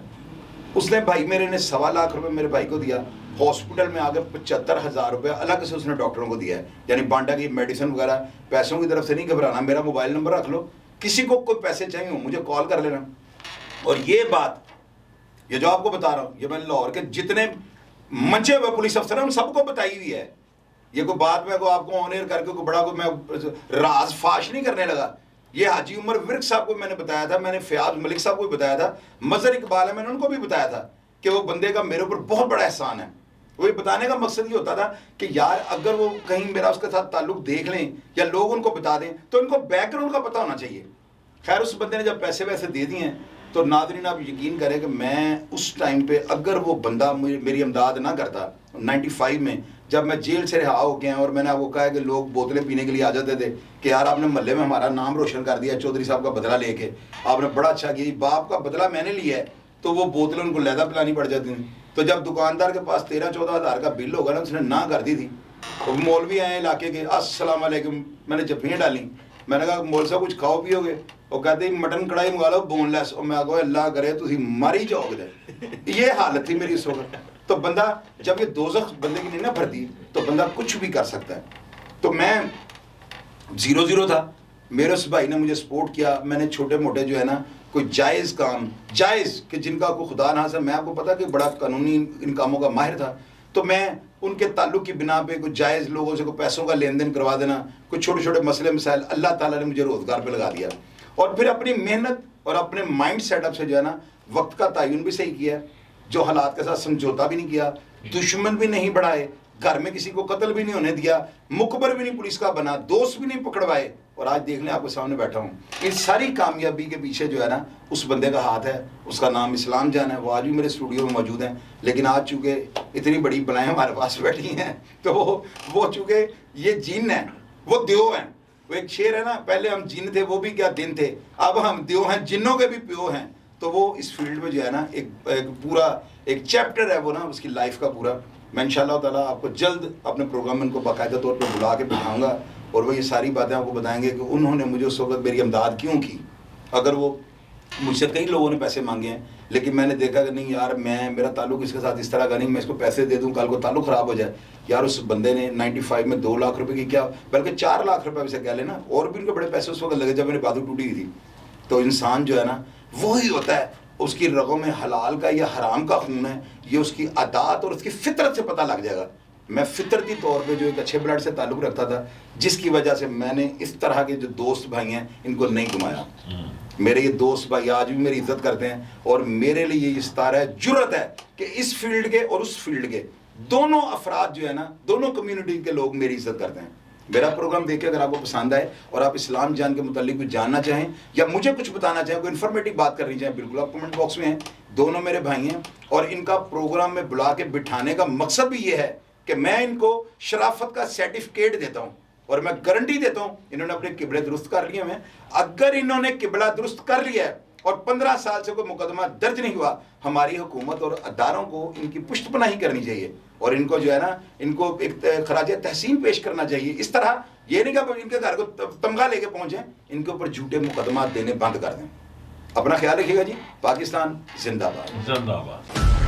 उसने भाई मेरे ने 1.25 लाख रुपये मेरे भाई को दिया। हॉस्पिटल में आकर 75,000 रुपये अलग से उसने डॉक्टरों को दिया है, यानी बांटा की मेडिसिन वगैरह। पैसों की तरफ से नहीं घबराना, मेरा मोबाइल नंबर रख लो, किसी को कोई पैसे चाहिए हो मुझे कॉल कर लेना। और ये बात, ये जो आपको बता रहा हूँ, ये मैंने लाहौर के जितने मंचे हुए पुलिस अफसर हैं उन सबको बताई हुई है। ये कोई बात मैं को आपको ऑन एयर करके कोई बड़ा कोई मैं राज फाश नहीं करने लगा। ये हाजी उमर विर्क साहब को मैंने बताया था, मैंने फयाज मलिक साहब को भी बताया था, मजहर इकबाल है मैंने उनको भी बताया था कि वो बंदे का मेरे ऊपर बहुत बड़ा एहसान है। वो ये बताने का मकसद ये होता था कि यार अगर वो कहीं मेरा उसके साथ ताल्लुक देख लें या लोग उनको बता दें तो इनको बैकग्राउंड का पता होना चाहिए। खैर उस बंदे ने जब पैसे वैसे दे दिए हैं तो नाज़रीन आप यकीन करें कि मैं उस टाइम पे अगर वो बंदा मेरी इमदाद ना करता 95 में, जब मैं जेल से रिहा हो गया और मैंने आपको कहा है कि लोग बोतलें पीने के लिए आ जाते थे कि यार आपने मोहल्ले में हमारा नाम रोशन कर दिया, चौधरी साहब का बदला लेके आपने बड़ा अच्छा किया, बाप का बदला मैंने लिया है, तो वो बोतलें उनको लहदा पिलानी पड़ जाती थी। तो जब दुकानदार के पास 13-14 हज़ार का बिल होगा ना, उसने ना कर दी थी, तो मौलवी आए इलाके के, अस्सलाम वालेकुम, मैंने जफ्फियाँ डाली, मैंने कहा मौल साहब कुछ खाओ पियोगे? वो कहते मटन कढ़ाई मंगा लो बोनलेस, और मैं कहा अल्लाह करे तुम मर ही जाओगे। ये हालत थी मेरी उस वक्त। तो बंदा जब ये दोज़ख बंदे की नहीं ना भरती तो बंदा कुछ भी कर सकता है। तो मैं 0-0 था, मेरे उस भाई ने मुझे सपोर्ट किया। मैंने छोटे मोटे जो है ना कोई जायज़ काम, जायज़ कि जिनका कोई खुदा ना से, मैं आपको पता कि बड़ा कानूनी इन कामों का माहिर था, तो मैं उनके ताल्लुक की बिना पे कुछ जायज़ लोगों से कोई पैसों का लेन देन करवा देना, कुछ छोटे छोटे मसले मसाइल, अल्लाह ताला ने मुझे रोज़गार पे लगा दिया। और फिर अपनी मेहनत और अपने माइंड सेटअप से जो है ना वक्त का तयन भी सही किया, जो हालात के साथ समझौता भी नहीं किया, दुश्मन भी नहीं बढ़ाए, घर में किसी को कत्ल भी नहीं होने दिया, मुखबर भी नहीं पुलिस का बना, दोस्त भी नहीं पकड़वाए, और आज देख लें आपके सामने बैठा हूँ। इस सारी कामयाबी के पीछे जो है ना उस बंदे का हाथ है, उसका नाम इस्लाम जान है। वो आज भी मेरे स्टूडियो में मौजूद हैं, लेकिन आज चूँकि इतनी बड़ी बलाएँ हमारे पास बैठी हैं तो वो चूँकि ये जिन है, वो देव हैं। वो एक शेर है ना, पहले हम जिन थे वो भी क्या दिन थे, अब हम देव हैं, जिन्नों के भी प्यो हैं। तो वो इस फील्ड में जो है ना एक पूरा एक चैप्टर है वो ना उसकी लाइफ का पूरा। मैं इंशाअल्लाह ताला आपको जल्द अपने प्रोग्राम में उनको बाकायदा तौर पर बुला के बिठाऊंगा और वो ये सारी बातें आपको बताएंगे कि उन्होंने मुझे उस वक्त मेरी इमदाद क्यों की। अगर वो मुझसे कई लोगों ने पैसे मांगे हैं, लेकिन मैंने देखा कि नहीं यार मेरा ताल्लुक इसके साथ इस तरह का नहीं, मैं इसको पैसे दे दूं कल को ताल्लुक ख़राब हो जाए। यार उस बंदे ने 95 में 2 लाख रुपए की क्या बल्कि 4 लाख रुपए भी से कह लेना, और भी उनके बड़े पैसे उस वक्त लगे जब मेरी बाजू टूटी थी। तो इंसान जो है ना वही होता है, उसकी रगों में हलाल का या हराम का खून है, ये उसकी आदत और उसकी फितरत से पता लग जाएगा। मैं फितरती तौर पे जो एक अच्छे ब्लड से ताल्लुक़ रखता था, जिसकी वजह से मैंने इस तरह के जो दोस्त भाई हैं इनको नहीं घुमाया। मेरे ये दोस्त भाई आज भी मेरी इज्जत करते हैं और मेरे लिए ये सितारा है, जुर्रत है कि इस फील्ड के और उस फील्ड के दोनों अफराद जो है ना, दोनों कम्युनिटी के लोग मेरी इज्जत करते हैं। मेरा प्रोग्राम देखिए, अगर आपको पसंद आए और आप इस्लाम जान के मुतालिक कुछ जानना चाहें या मुझे कुछ बताना चाहें, कोई इन्फॉर्मेटिव बात करनी चाहें, बिल्कुल आप कमेंट बॉक्स में हैं। दोनों मेरे भाई हैं और इनका प्रोग्राम में बुला के बिठाने का मकसद भी ये है कि मैं इनको शराफत का सर्टिफिकेट देता हूँ और मैं गारंटी देता हूँ इन्होंने अपने किबले दुरुस्त कर लिए हैं। अगर इन्होंने किबला दुरुस्त कर लिया है और 15 साल से कोई मुकदमा दर्ज नहीं हुआ, हमारी हुकूमत और अदारों को इनकी पुष्टपनाही करनी चाहिए और इनको जो है ना इनको एक खराज तहसीन पेश करना चाहिए। इस तरह ये नहीं कि इनके घर को तमगा लेके पहुंचे, इनके ऊपर झूठे मुकदमा देने बंद कर दें। अपना ख्याल रखिएगा जी। पाकिस्तान जिंदाबाद।